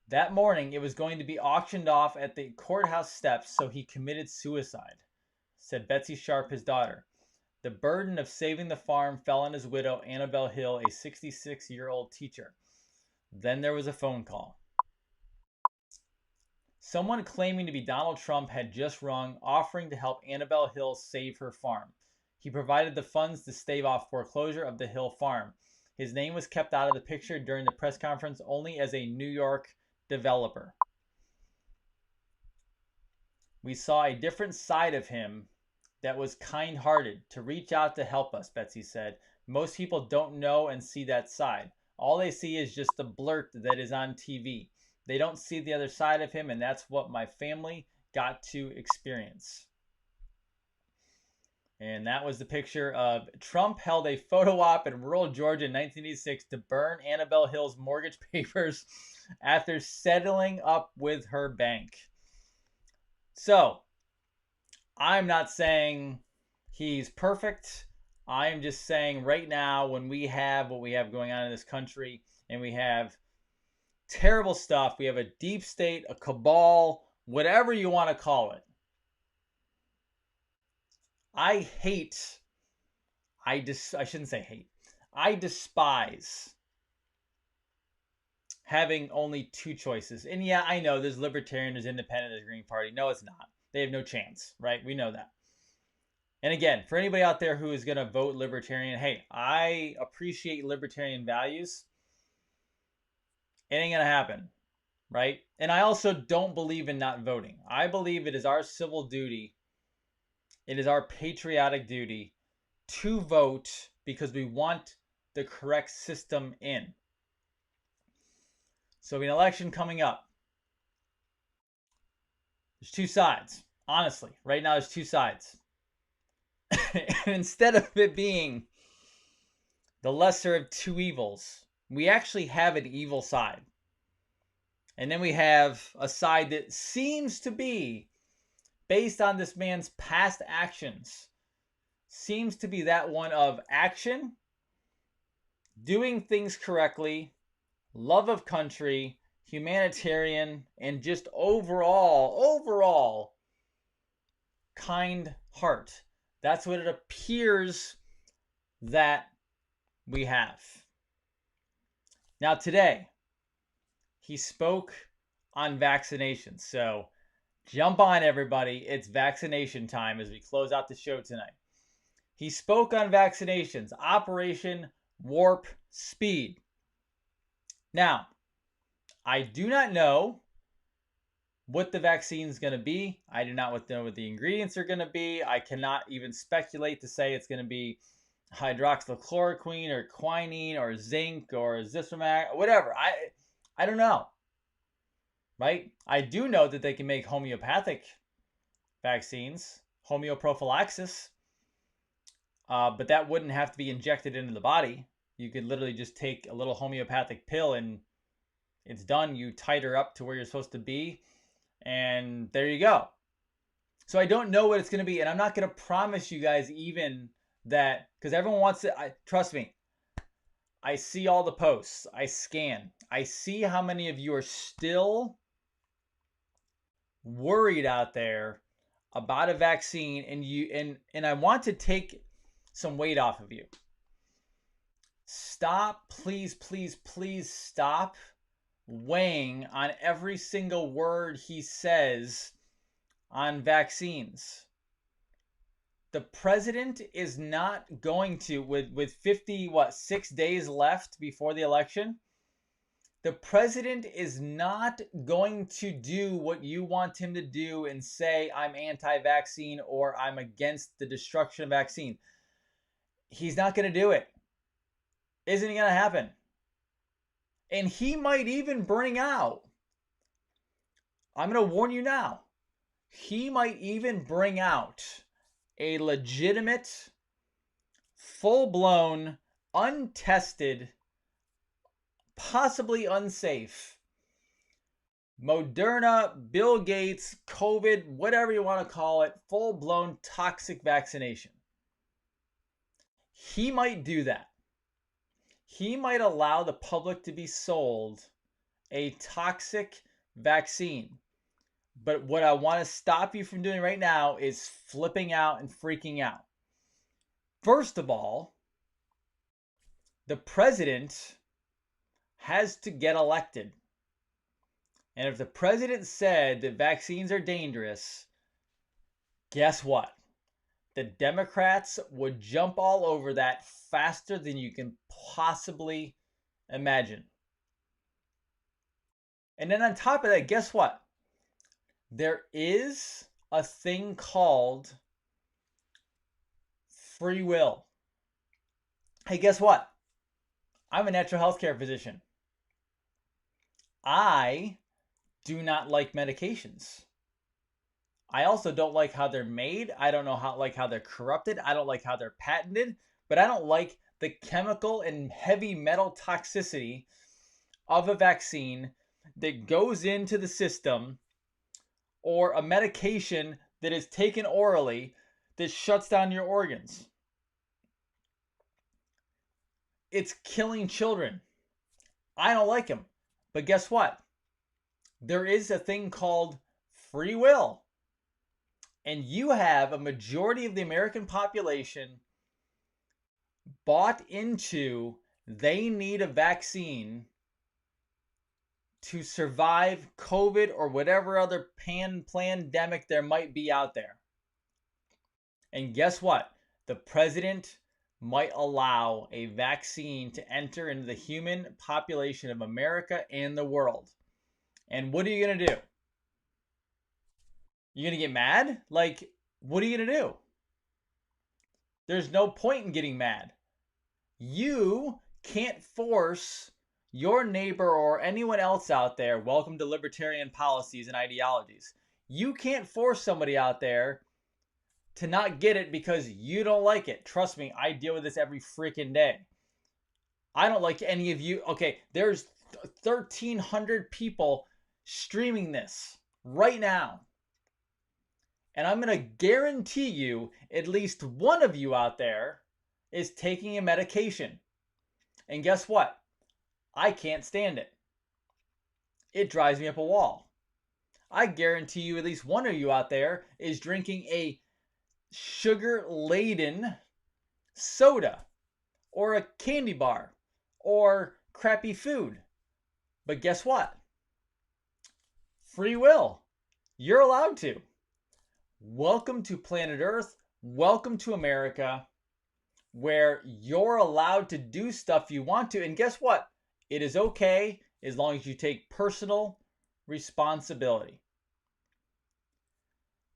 That morning, it was going to be auctioned off at the courthouse steps, so he committed suicide, said Betsy Sharp, his daughter. The burden of saving the farm fell on his widow, Annabelle Hill, a 66-year-old teacher. Then there was a phone call. Someone claiming to be Donald Trump had just rung, offering to help Annabelle Hill save her farm. He provided the funds to stave off foreclosure of the Hill farm. His name was kept out of the picture during the press conference only as a New York developer. We saw a different side of him that was kind-hearted, to reach out to help us, Betsy said. Most people don't know and see that side. All they see is just the blurt that is on TV. They don't see the other side of him, and that's what my family got to experience. And that was the picture of Trump held a photo op in rural Georgia in 1986 to burn Annabelle Hill's mortgage papers after settling up with her bank. So, I'm not saying he's perfect. I'm just saying right now, when we have what we have going on in this country, and we have terrible stuff, we have a deep state, a cabal, whatever you want to call it. I despise having only two choices. And yeah, I know there's libertarian, there's independent, there's Green Party. No, it's not. They have no chance, right? We know that. And again, for anybody out there who is going to vote libertarian, hey, I appreciate libertarian values. It ain't going to happen, right? And I also don't believe in not voting. I believe it is our civil duty, it is our patriotic duty to vote because we want the correct system in. So an election coming up. There's two sides. Honestly, right now there's two sides. And instead of it being the lesser of two evils, we actually have an evil side. And then we have a side that seems to be, based on this man's past actions, seems to be that one of action, doing things correctly, love of country, humanitarian, and just overall kind heart. That's what it appears that we have. Now today, he spoke on vaccinations. So jump on, everybody. It's vaccination time as we close out the show tonight. He spoke on vaccinations, Operation Warp Speed. Now, I do not know what the vaccine is going to be. I do not know what the ingredients are going to be. I cannot even speculate to say it's going to be hydroxychloroquine or quinine or zinc or 𝗧𝗵𝗶𝗀, whatever. I don't know. Right? I do know that they can make homeopathic vaccines, 𝗦𝗶𝗶𝗶𝗄, but that wouldn't have to be injected into the body. You could literally just take a little homeopathic pill and it's done. You titer up to where you're supposed to be, and there you go. So I don't know what it's going to be, and I'm not going to promise you guys even that, because everyone wants to. Trust me, I see all the posts. I scan. I see how many of you are still worried out there about a vaccine, and I want to take some weight off of you. Stop, please, please, please stop weighing on every single word he says on vaccines. The president is not going to, with 6 days left before the election, the president is not going to do what you want him to do and say, I'm anti-vaccine or I'm against the destruction of vaccine. He's not going to do it. Isn't going to happen. And he might even bring out, I'm going to warn you now, he might even bring out a legitimate, full-blown, untested, possibly unsafe, Moderna, Bill Gates, COVID, whatever you want to call it, full-blown toxic vaccination. He might do that. He might allow the public to be sold a toxic vaccine. But what I want to stop you from doing right now is flipping out and freaking out. First of all, the president has to get elected. And if the president said that vaccines are dangerous, guess what? The Democrats would jump all over that faster than you can possibly imagine. And then on top of that, guess what? There is a thing called free will. Hey, guess what? I'm a natural health care physician. I do not like medications. I also don't like how they're made. I don't like how they're corrupted. I don't like how they're patented. But I don't like the chemical and heavy metal toxicity of a vaccine that goes into the system, or a medication that is taken orally that shuts down your organs. It's killing children. I don't like them. But guess what? There is a thing called free will. And you have a majority of the American population bought into they need a vaccine to survive COVID or whatever other pandemic there might be out there. And guess what? The president might allow a vaccine to enter into the human population of America and the world. And what are you going to do? You're going to get mad? Like, what are you going to do? There's no point in getting mad. You can't force your neighbor or anyone else out there, welcome to libertarian policies and ideologies. You can't force somebody out there to not get it because you don't like it. Trust me, I deal with this every freaking day. I don't like any of you. Okay, there's 1,300 people streaming this right now. And I'm going to guarantee you at least one of you out there is taking a medication. And guess what? I can't stand it. It drives me up a wall. I guarantee you at least one of you out there is drinking a sugar-laden soda or a candy bar or crappy food. But guess what? Free will. You're allowed to. Welcome to planet Earth. Welcome to America, where you're allowed to do stuff you want to. And guess what? It is okay as long as you take personal responsibility.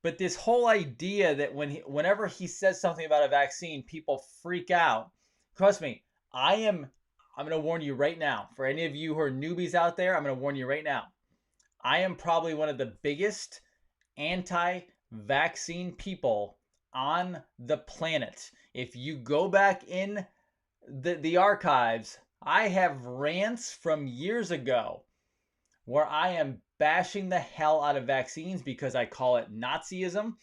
But this whole idea that whenever he says something about a vaccine, people freak out. Trust me, I'm going to warn you right now. For any of you who are newbies out there, I'm going to warn you right now. I am probably one of the biggest anti-vaccine people on the planet. If you go back in the archives, I have rants from years ago where I am bashing the hell out of vaccines because I call it Nazism.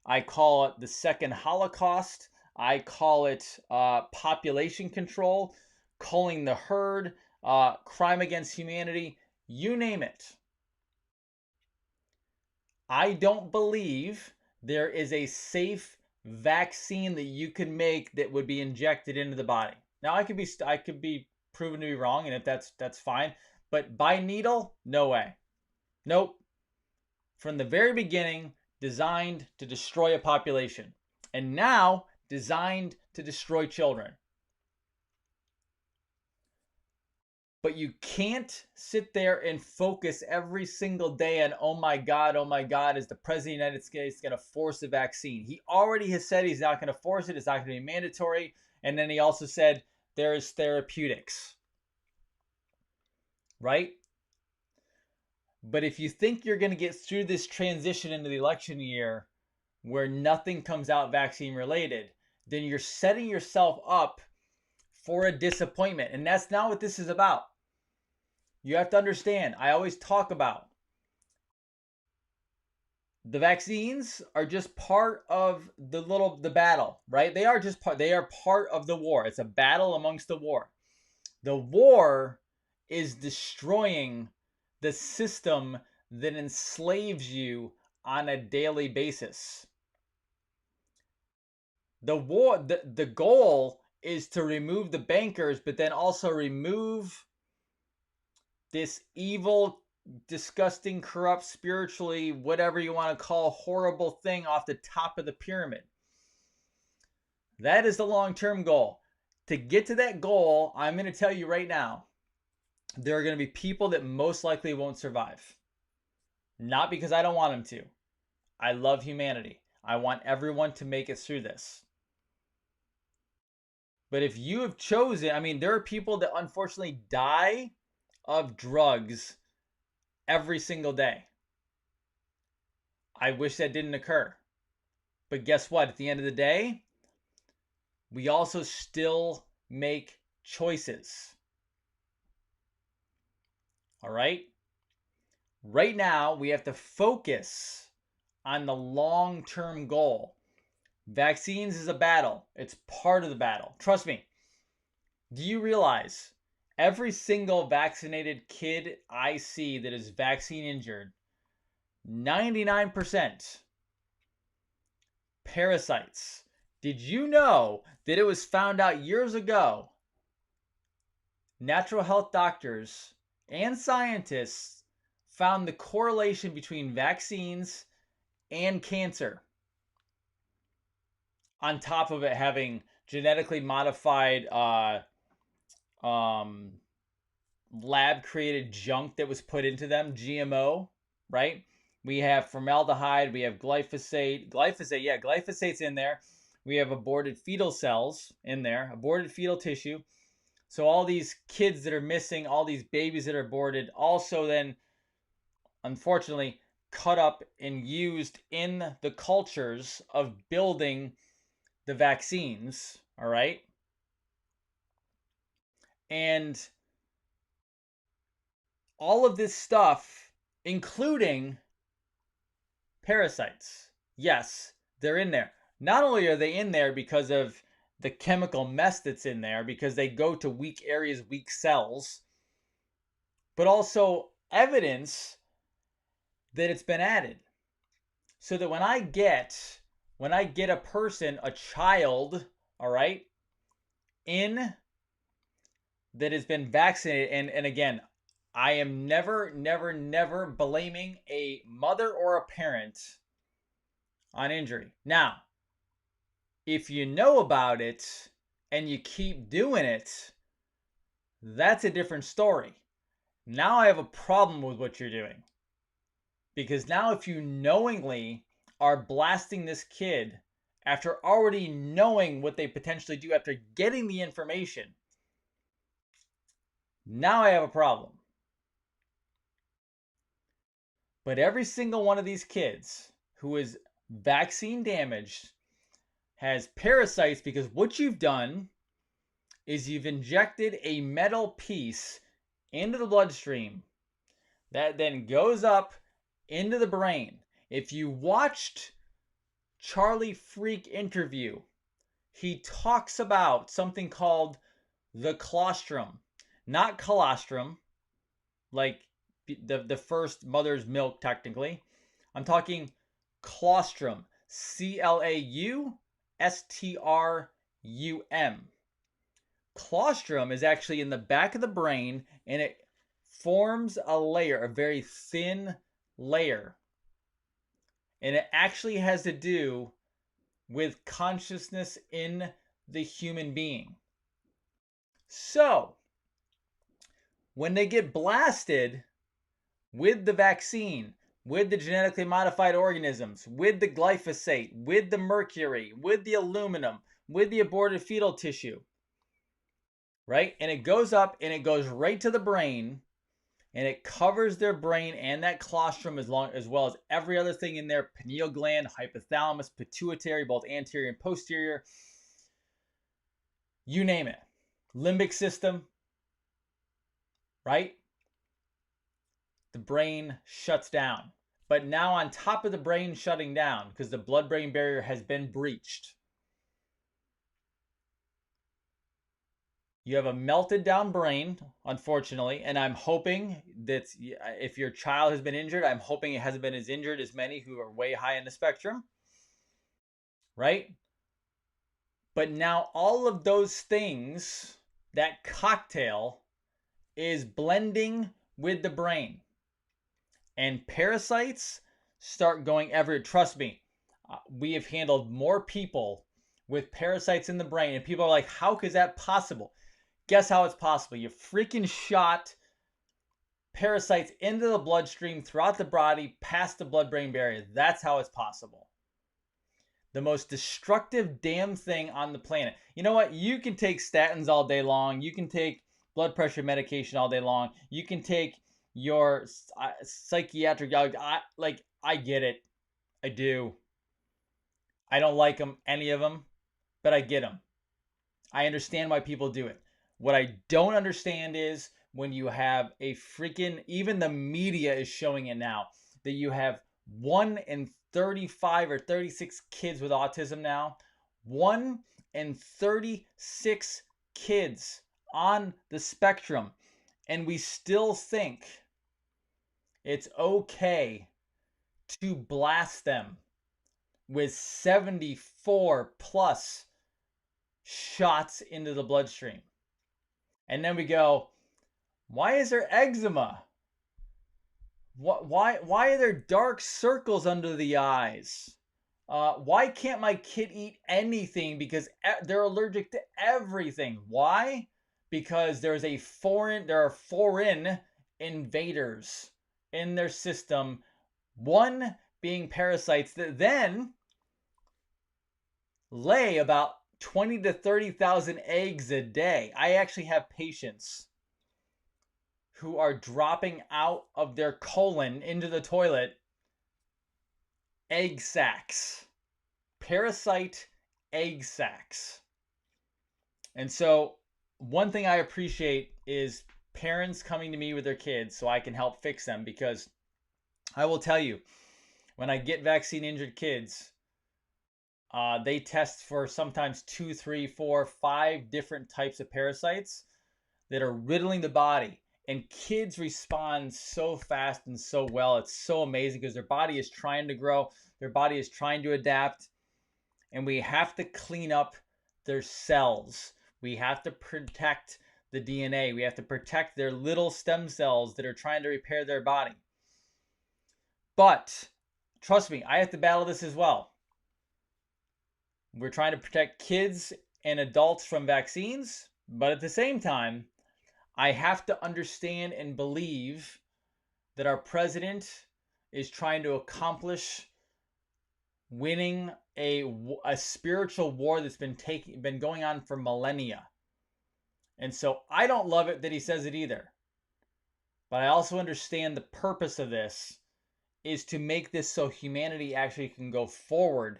I call it the second Holocaust. I call it population control, culling the herd, crime against humanity, you name it. I don't believe there is a safe vaccine that you can make that would be injected into the body. Now, I could be proven to be wrong, and if that's fine. But by needle, no way. Nope. From the very beginning, designed to destroy a population. And now, designed to destroy children. But you can't sit there and focus every single day on, oh my God, is the President of the United States going to force a vaccine? He already has said he's not going to force it. It's not going to be mandatory. And then he also said there is therapeutics. Right? But if you think you're going to get through this transition into the election year where nothing comes out vaccine related, then you're setting yourself up for a disappointment. And that's not what this is about. You have to understand, I always talk about the vaccines are just part of the battle, right? They are part of the war. It's a battle amongst the war. The war is destroying the system that enslaves you on a daily basis. The goal is to remove the bankers, but then also remove this evil, disgusting, corrupt, spiritually, whatever you want to call, horrible thing off the top of the pyramid. That is the long-term goal. To get to that goal, I'm going to tell you right now, there are going to be people that most likely won't survive. Not because I don't want them to. I love humanity. I want everyone to make it through this. But if you have chosen, there are people that unfortunately die of drugs every single day. I wish that didn't occur. But guess what? At the end of the day, we also still make choices. All right? Right now, we have to focus on the long-term goal. Vaccines is a battle. It's part of the battle. Trust me. Do you realize every single vaccinated kid I see that is vaccine injured, 99% parasites. Did you know that it was found out years ago? Natural health doctors and scientists found the correlation between vaccines and cancer. On top of it having genetically modified lab-created junk that was put into them, GMO, right? We have formaldehyde, we have glyphosate's in there. We have aborted fetal cells in there, aborted fetal tissue. So all these kids that are missing, all these babies that are aborted, also then, unfortunately, cut up and used in the cultures of building the vaccines, all right? And all of this stuff, including parasites, yes, they're in there. Not only are they in there because of the chemical mess that's in there, because they go to weak areas, weak cells, but also evidence that it's been added. So that when I get a person, a child, all right, that has been vaccinated, and again, I am never blaming a mother or a parent on injury. Now, if you know about it and you keep doing it, that's a different story. Now I have a problem with what you're doing. Because now if you knowingly are blasting this kid after already knowing what they potentially do, after getting the information, now I have a problem. But every single one of these kids who is vaccine damaged has parasites, because what you've done is you've injected a metal piece into the bloodstream that then goes up into the brain. If you watched 𝗪𝗁𝗏𝗏 interview, he talks about something called the colostrum, not colostrum, like the first mother's milk technically. I'm talking colostrum, 𝗪𝗪𝗪𝗪. Colostrum is actually in the back of the brain, and it forms a layer, a very thin layer. And it actually has to do with consciousness in the human being. So, when they get blasted with the vaccine, with the genetically modified organisms, with the glyphosate, with the mercury, with the aluminum, with the aborted fetal tissue, right? And it goes up and it goes right to the brain, and it covers their brain and that colostrum as well as every other thing in their pineal gland, hypothalamus, pituitary, both anterior and posterior, you name it, limbic system, right? The brain shuts down. But now on top of the brain shutting down, because the blood-brain barrier has been breached, you have a melted down brain, unfortunately, and I'm hoping that if your child has been injured, I'm hoping it hasn't been as injured as many who are way high in the spectrum, right? But now all of those things, that cocktail, is blending with the brain. And parasites start going everywhere. Trust me, we have handled more people with parasites in the brain, and people are like, how is that possible? Guess how it's possible. You freaking shot parasites into the bloodstream, throughout the body, past the blood-brain barrier. That's how it's possible. The most destructive damn thing on the planet. You know what? You can take statins all day long. You can take blood pressure medication all day long. You can take your psychiatric drug. I get it. I do. I don't like them, any of them, but I get them. I understand why people do it. What I don't understand is when you have a freaking, even the media is showing it now, that you have 1 in 35 or 36 kids with autism now. 1 in 36 kids on the spectrum. And we still think it's okay to blast them with 74 plus shots into the bloodstream. And then we go, why is there eczema? Why are there dark circles under the eyes? Why can't my kid eat anything? Because they're allergic to everything. Why? Because there are foreign invaders in their system. One being parasites that then lay about 20 to 30,000 eggs a day. I actually have patients who are dropping out of their colon into the toilet egg sacs, parasite egg sacs. And so one thing I appreciate is parents coming to me with their kids so I can help fix them, because I will tell you, when I get vaccine injured kids, they test for sometimes 2, 3, 4, 5 different types of parasites that are riddling the body. And kids respond so fast and so well. It's so amazing because their body is trying to grow. Their body is trying to adapt. And we have to clean up their cells. We have to protect the DNA. We have to protect their little stem cells that are trying to repair their body. But trust me, I have to battle this as well. We're trying to protect kids and adults from vaccines, but at the same time, I have to understand and believe that our president is trying to accomplish winning a spiritual war that's been going on for millennia. And so I don't love it that he says it either. But I also understand the purpose of this is to make this so humanity actually can go forward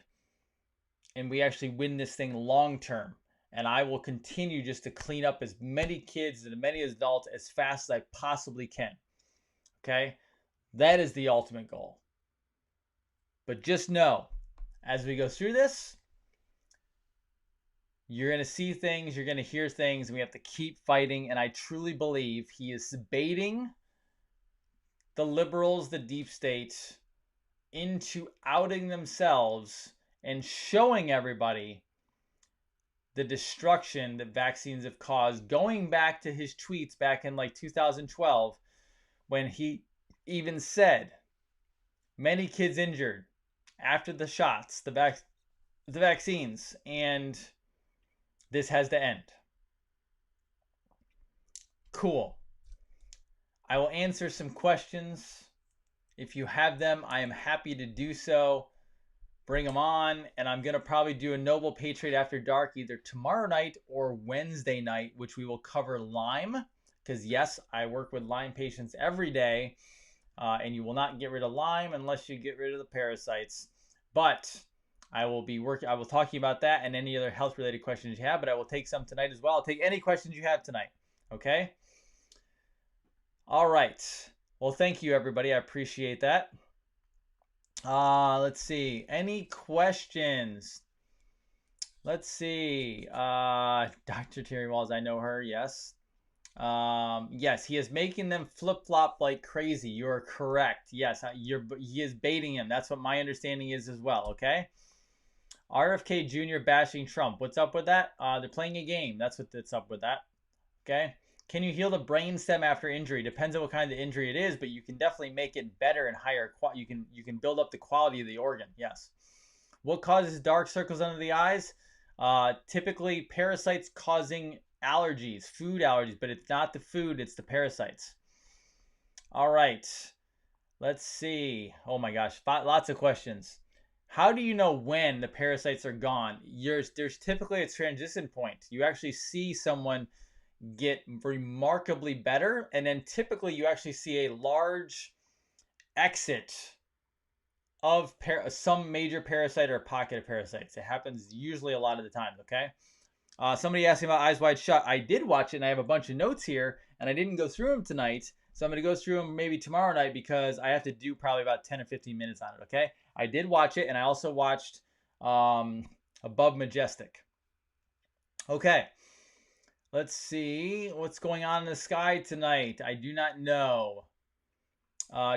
and we actually win this thing long term. And I will continue just to clean up as many kids and as many adults as fast as I possibly can. Okay? That is the ultimate goal. But just know, as we go through this, you're going to see things, you're going to hear things, and we have to keep fighting. And I truly believe he is baiting the liberals, the deep state, into outing themselves and showing everybody the destruction that vaccines have caused, going back to his tweets back in like 2012, when he even said, many kids injured after the shots, the vaccines, and this has to end. Cool. I will answer some questions. If you have them, I am happy to do so. Bring them on, and I'm going to probably do a Noble Patriot After Dark either tomorrow night or Wednesday night, which we will cover Lyme, because yes, I work with Lyme patients every day, and you will not get rid of Lyme unless you get rid of the parasites. But I will talk to you about that and any other health-related questions you have, but I will take some tonight as well. I'll take any questions you have tonight, okay? All right. Well, thank you, everybody. I appreciate that. Let's see. Any questions? Let's see. Dr. Terry Walls, I know her. Yes. Yes, he is making them flip-flop like crazy. You are correct. Yes, he is baiting him. That's what my understanding is as well, okay? RFK Jr. bashing Trump. What's up with that? They're playing a game. That's what's up with that. Okay? Can you heal the brainstem after injury? Depends on what kind of injury it is, but you can definitely make it better and higher. You can build up the quality of the organ. Yes. What causes dark circles under the eyes? Typically parasites causing allergies, food allergies, but it's not the food, it's the parasites. All right. Let's see. Oh my gosh, lots of questions. How do you know when the parasites are gone? There's typically a transition point. You actually see someone get remarkably better, and then typically you actually see a large exit of some major parasite or pocket of parasites. It happens usually a lot of the time, okay? Somebody asked me about Eyes Wide Shut. I did watch it, and I have a bunch of notes here, and I didn't go through them tonight, so I'm going to go through them maybe tomorrow night because I have to do probably about 10 or 15 minutes on it, okay? I did watch it, and I also watched Above Majestic. Okay. Let's see what's going on in the sky tonight. I do not know.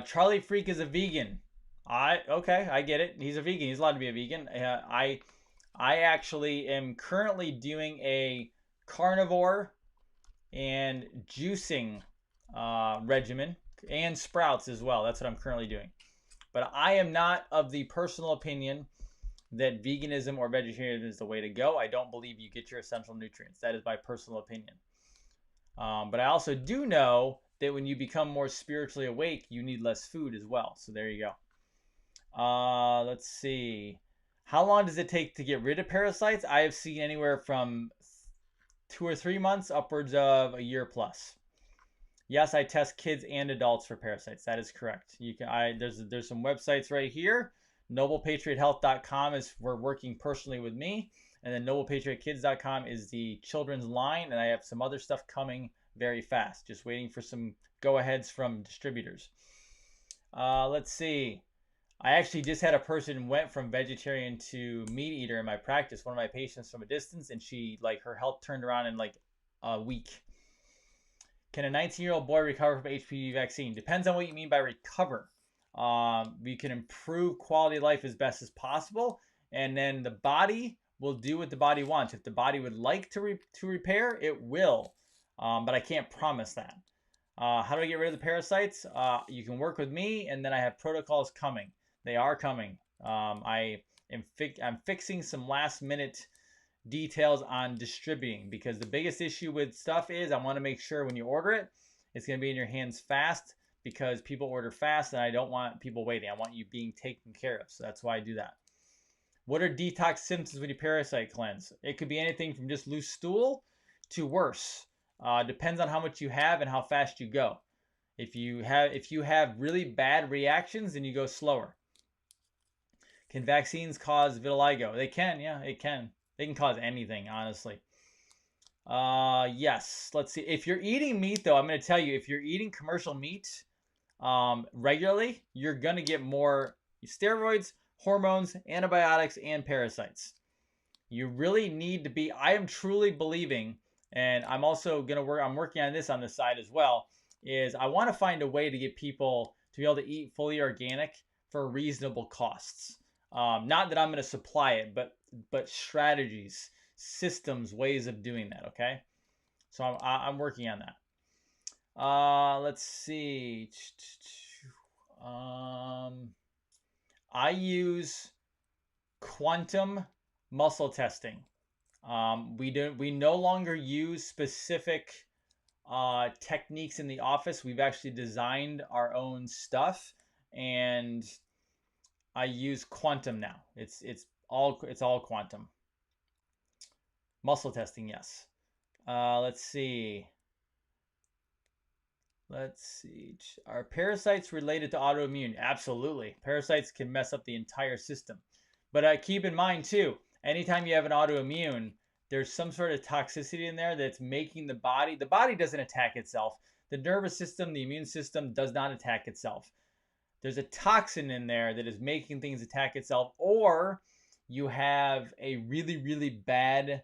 Charlie Freak is a vegan. Okay, I get it. He's a vegan. He's allowed to be a vegan. I actually am currently doing a carnivore and juicing regimen and sprouts as well. That's what I'm currently doing. But I am not of the personal opinion that veganism or vegetarianism is the way to go. I don't believe you get your essential nutrients. That is my personal opinion. But I also do know that when you become more spiritually awake, you need less food as well. So there you go. Let's see. How long does it take to get rid of parasites? I have seen anywhere from 2 or 3 months upwards of a year plus. Yes, I test kids and adults for parasites. That is correct. You can. There's some websites right here. 𝗏𝗏patriot_health.com is for working personally with me, and then 𝗏𝗏patriotkids.com is the children's line, and I have some other stuff coming very fast. Just waiting for some go-aheads from distributors. Let's see. I actually just had a person went from vegetarian to meat eater in my practice. One of my patients from a distance, and her health turned around in like a week. Can a 19-year-old boy recover from HPV vaccine? Depends on what you mean by recover. We can improve quality of life as best as possible, and then the body will do what the body wants. If the body would like to repair, it will. but I can't promise that. How do I get rid of the parasites? You can work with me, and then I have protocols coming. They are coming. I'm fixing some last minute details on distributing, because the biggest issue with stuff is I want to make sure when you order it, it's going to be in your hands fast, because people order fast and I don't want people waiting. I want you being taken care of. So that's why I do that. What are detox symptoms when you parasite cleanse? It could be anything from just loose stool to worse. Depends on how much you have and how fast you go. If you have really bad reactions, then you go slower. Can vaccines cause vitiligo? They can, yeah, it can. They can cause anything, honestly. Yes, let's see. If you're eating meat, though, I'm going to tell you, if you're eating commercial meat regularly, you're going to get more steroids, hormones, antibiotics, and parasites. You really need to be, I am truly believing, and I'm also going to work, I'm working on this on the side as well, is I want to find a way to get people to be able to eat fully organic for reasonable costs. Not that I'm going to supply it, but strategies, systems, ways of doing that, okay? So I'm working on that. Let's see. I use quantum muscle testing. We no longer use specific techniques in the office. We've actually designed our own stuff, and I use quantum now. It's all quantum. Muscle testing, yes. Let's see. Are parasites related to autoimmune? Absolutely. Parasites can mess up the entire system. But keep in mind too, anytime you have an autoimmune, there's some sort of toxicity in there that's making the body doesn't attack itself. The nervous system, the immune system does not attack itself. There's a toxin in there that is making things attack itself, or you have a really, really bad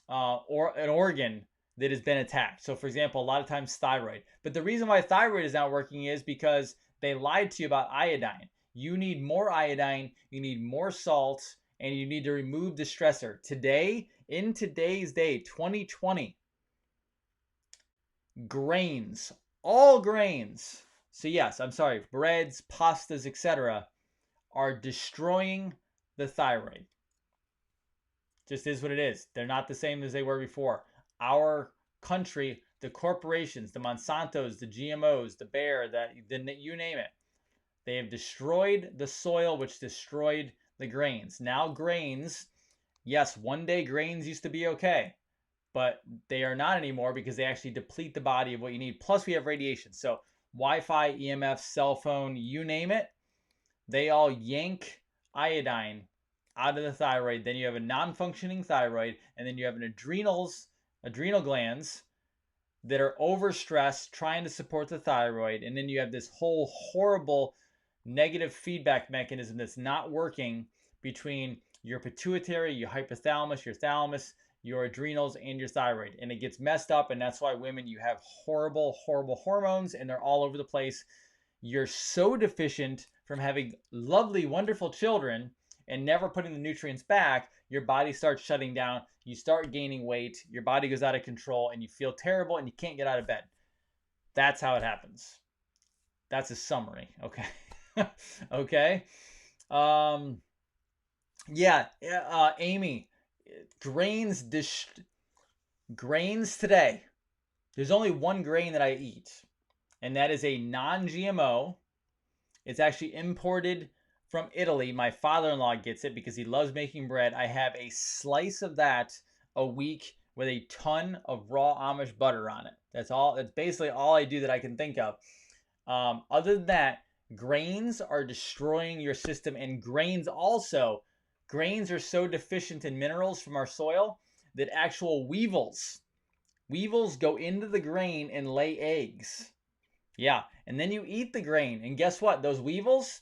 or an organ that has been attacked. So for example, a lot of times thyroid. But the reason why thyroid is not working is because they lied to you about iodine. You need more iodine, you need more salt, and you need to remove the stressor. Today, in today's day, 2020, grains, all grains, so yes, I'm sorry, breads, pastas, etc., are destroying the thyroid. Just is what it is. They're not the same as they were before. Our country, the corporations, the Monsantos, the GMOs, the Bayer, you name it, they have destroyed the soil, which destroyed the grains. Now grains, yes, one day grains used to be okay, but they are not anymore because they actually deplete the body of what you need. Plus we have radiation. So Wi-Fi, EMF, cell phone, you name it, they all yank iodine out of the thyroid. Then you have a non-functioning thyroid, and then you have an adrenal glands that are overstressed trying to support the thyroid, and then you have this whole horrible negative feedback mechanism that's not working between your pituitary, your hypothalamus, your thalamus, your adrenals, and your thyroid, and it gets messed up. And that's why women, you have horrible hormones, and they're all over the place. You're so deficient from having lovely, wonderful children and never putting the nutrients back, your body starts shutting down, you start gaining weight, your body goes out of control, and you feel terrible and you can't get out of bed. That's how it happens. That's a summary, okay? Okay? Amy, grains today. There's only one grain that I eat, and that is a non-GMO. It's actually imported from Italy. My father-in-law gets it because he loves making bread. I have a slice of that a week with a ton of raw Amish butter on it. That's all. That's basically all I do that I can think of. Other than that, grains are destroying your system, and grains are so deficient in minerals from our soil that actual weevils go into the grain and lay eggs. Yeah, and then you eat the grain, and guess what? Those weevils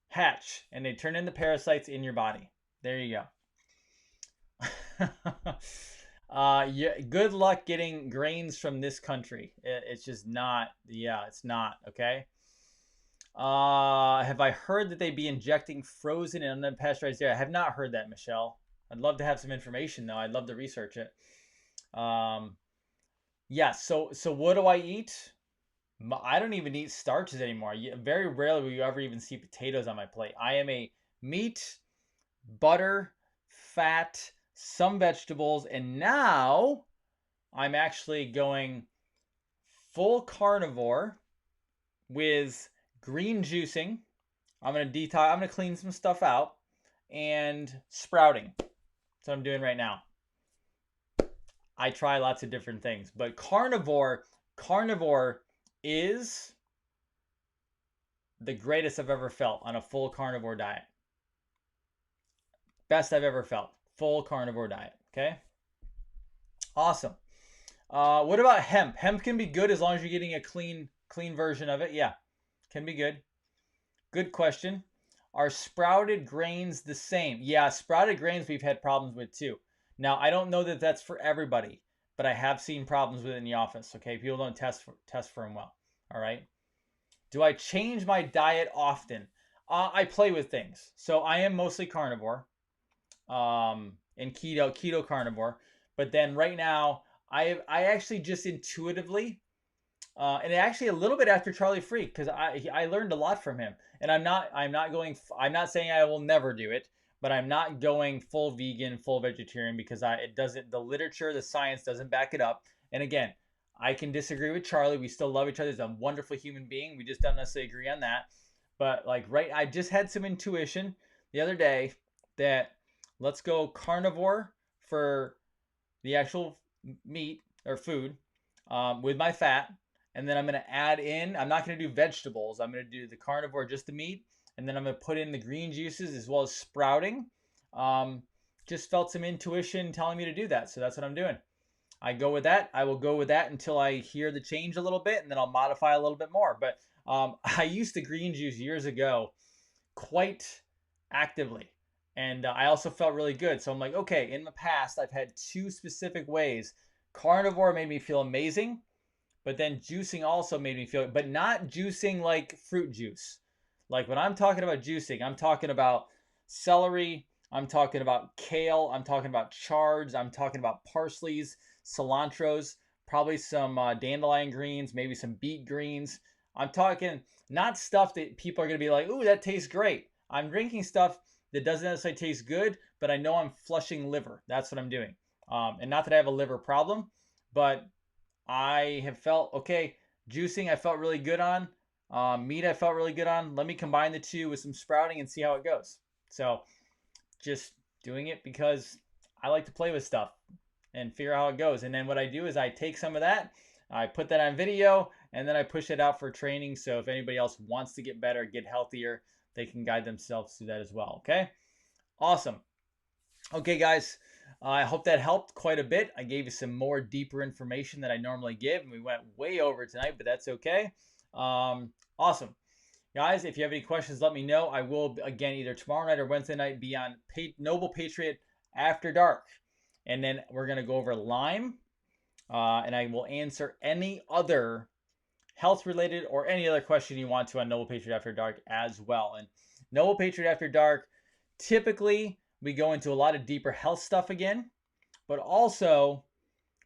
hatch, and they turn into parasites in your body. There you go. Good luck getting grains from this country. It's just not. Yeah, it's not. Okay. Have I heard that they be injecting frozen and unpasteurized dairy? I have not heard that, Michelle. I'd love to have some information though. I'd love to research it. Yes. So what do I eat? I don't even eat starches anymore. Very rarely will you ever even see potatoes on my plate. I am a meat, butter, fat, some vegetables, and now I'm actually going full carnivore with green juicing. I'm gonna detox. I'm gonna clean some stuff out and sprouting. That's what I'm doing right now. I try lots of different things, but carnivore is the greatest I've ever felt on a full carnivore diet. Best I've ever felt. Full carnivore diet. Okay. Awesome. What about hemp? Hemp can be good as long as you're getting a clean version of it. Yeah, can be good. Good question. Are sprouted grains the same? Yeah, sprouted grains we've had problems with too. Now, I don't know that that's for everybody, but I have seen problems with it in the office. Okay, people don't test for them well. All right. Do I change my diet often? I play with things. So I am mostly carnivore, and keto carnivore. But then right now, I actually just intuitively, and actually a little bit after Charlie Freak, because I learned a lot from him. And I'm not saying I will never do it, but I'm not going full vegan, full vegetarian, because the literature, the science doesn't back it up. And again, I can disagree with Charlie. We still love each other. He's a wonderful human being. We just don't necessarily agree on that. But I just had some intuition the other day that let's go carnivore for the actual meat or food with my fat. And then I'm going to add in, I'm not going to do vegetables. I'm going to do the carnivore, just the meat. And then I'm going to put in the green juices as well as sprouting. Just felt some intuition telling me to do that. So that's what I'm doing. I go with that. I will go with that until I hear the change a little bit, and then I'll modify a little bit more. But I used the green juice years ago quite actively. And I also felt really good. So I'm like, okay, in the past, I've had two specific ways. Carnivore made me feel amazing, but then juicing also made me feel, but not juicing like fruit juice. Like when I'm talking about juicing, I'm talking about celery, I'm talking about kale, I'm talking about chards, I'm talking about parsleys, cilantros, probably some dandelion greens, maybe some beet greens. I'm talking not stuff that people are going to be like, ooh, that tastes great. I'm drinking stuff that doesn't necessarily taste good, but I know I'm flushing liver. That's what I'm doing. And not that I have a liver problem, but I have felt, okay, juicing I felt really good on. Meat I felt really good on. Let me combine the two with some sprouting and see how it goes. So just doing it because I like to play with stuff and figure out how it goes. And then what I do is I take some of that, I put that on video, and then I push it out for training. So if anybody else wants to get better, get healthier, they can guide themselves through that as well. Okay. Awesome. Okay, guys. I hope that helped quite a bit. I gave you some more deeper information than I normally give, and we went way over tonight, but that's okay. Awesome. Guys, if you have any questions, let me know. I will, again, either tomorrow night or Wednesday night be on Noble Patriot After Dark. And then we're going to go over Lyme, and I will answer any other health-related or any other question you want to on Noble Patriot After Dark as well. And Noble Patriot After Dark, typically we go into a lot of deeper health stuff again, but also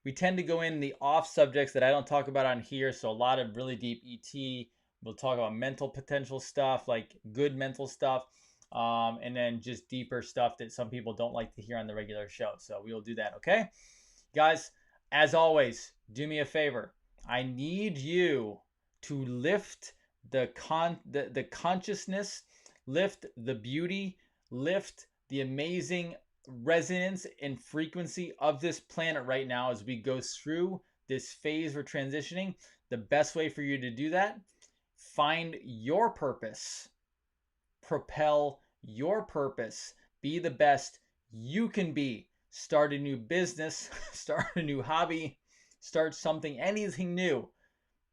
we tend to go in the off subjects that I don't talk about on here. So a lot of really deep ET. We'll talk about mental potential stuff, like good mental stuff, and then just deeper stuff that some people don't like to hear on the regular show. So we will do that, okay? Guys, as always, do me a favor. I need you to lift the consciousness, lift the beauty, lift the amazing resonance and frequency of this planet right now as we go through this phase we're transitioning. The best way for you to do that, find your purpose, propel your purpose, be the best you can be, start a new business, start a new hobby, start something, anything new.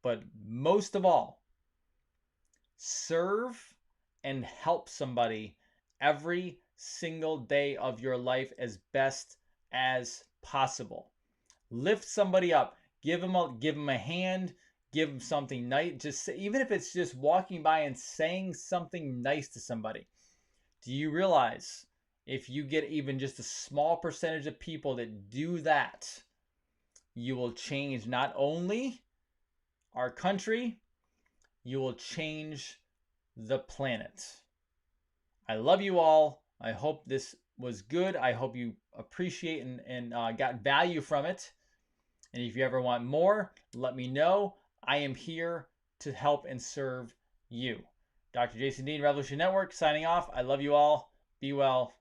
But most of all, serve and help somebody every single day of your life as best as possible. Lift somebody up, give them a hand, give them something nice. Just even if it's just walking by and saying something nice to somebody. Do you realize if you get even just a small percentage of people that do that, you will change not only our country, you will change the planet. I love you all. I hope this was good. I hope you appreciate and got value from it. And if you ever want more, let me know. I am here to help and serve you. Dr. Jason Dean, Revolution Network, signing off. I love you all. Be well.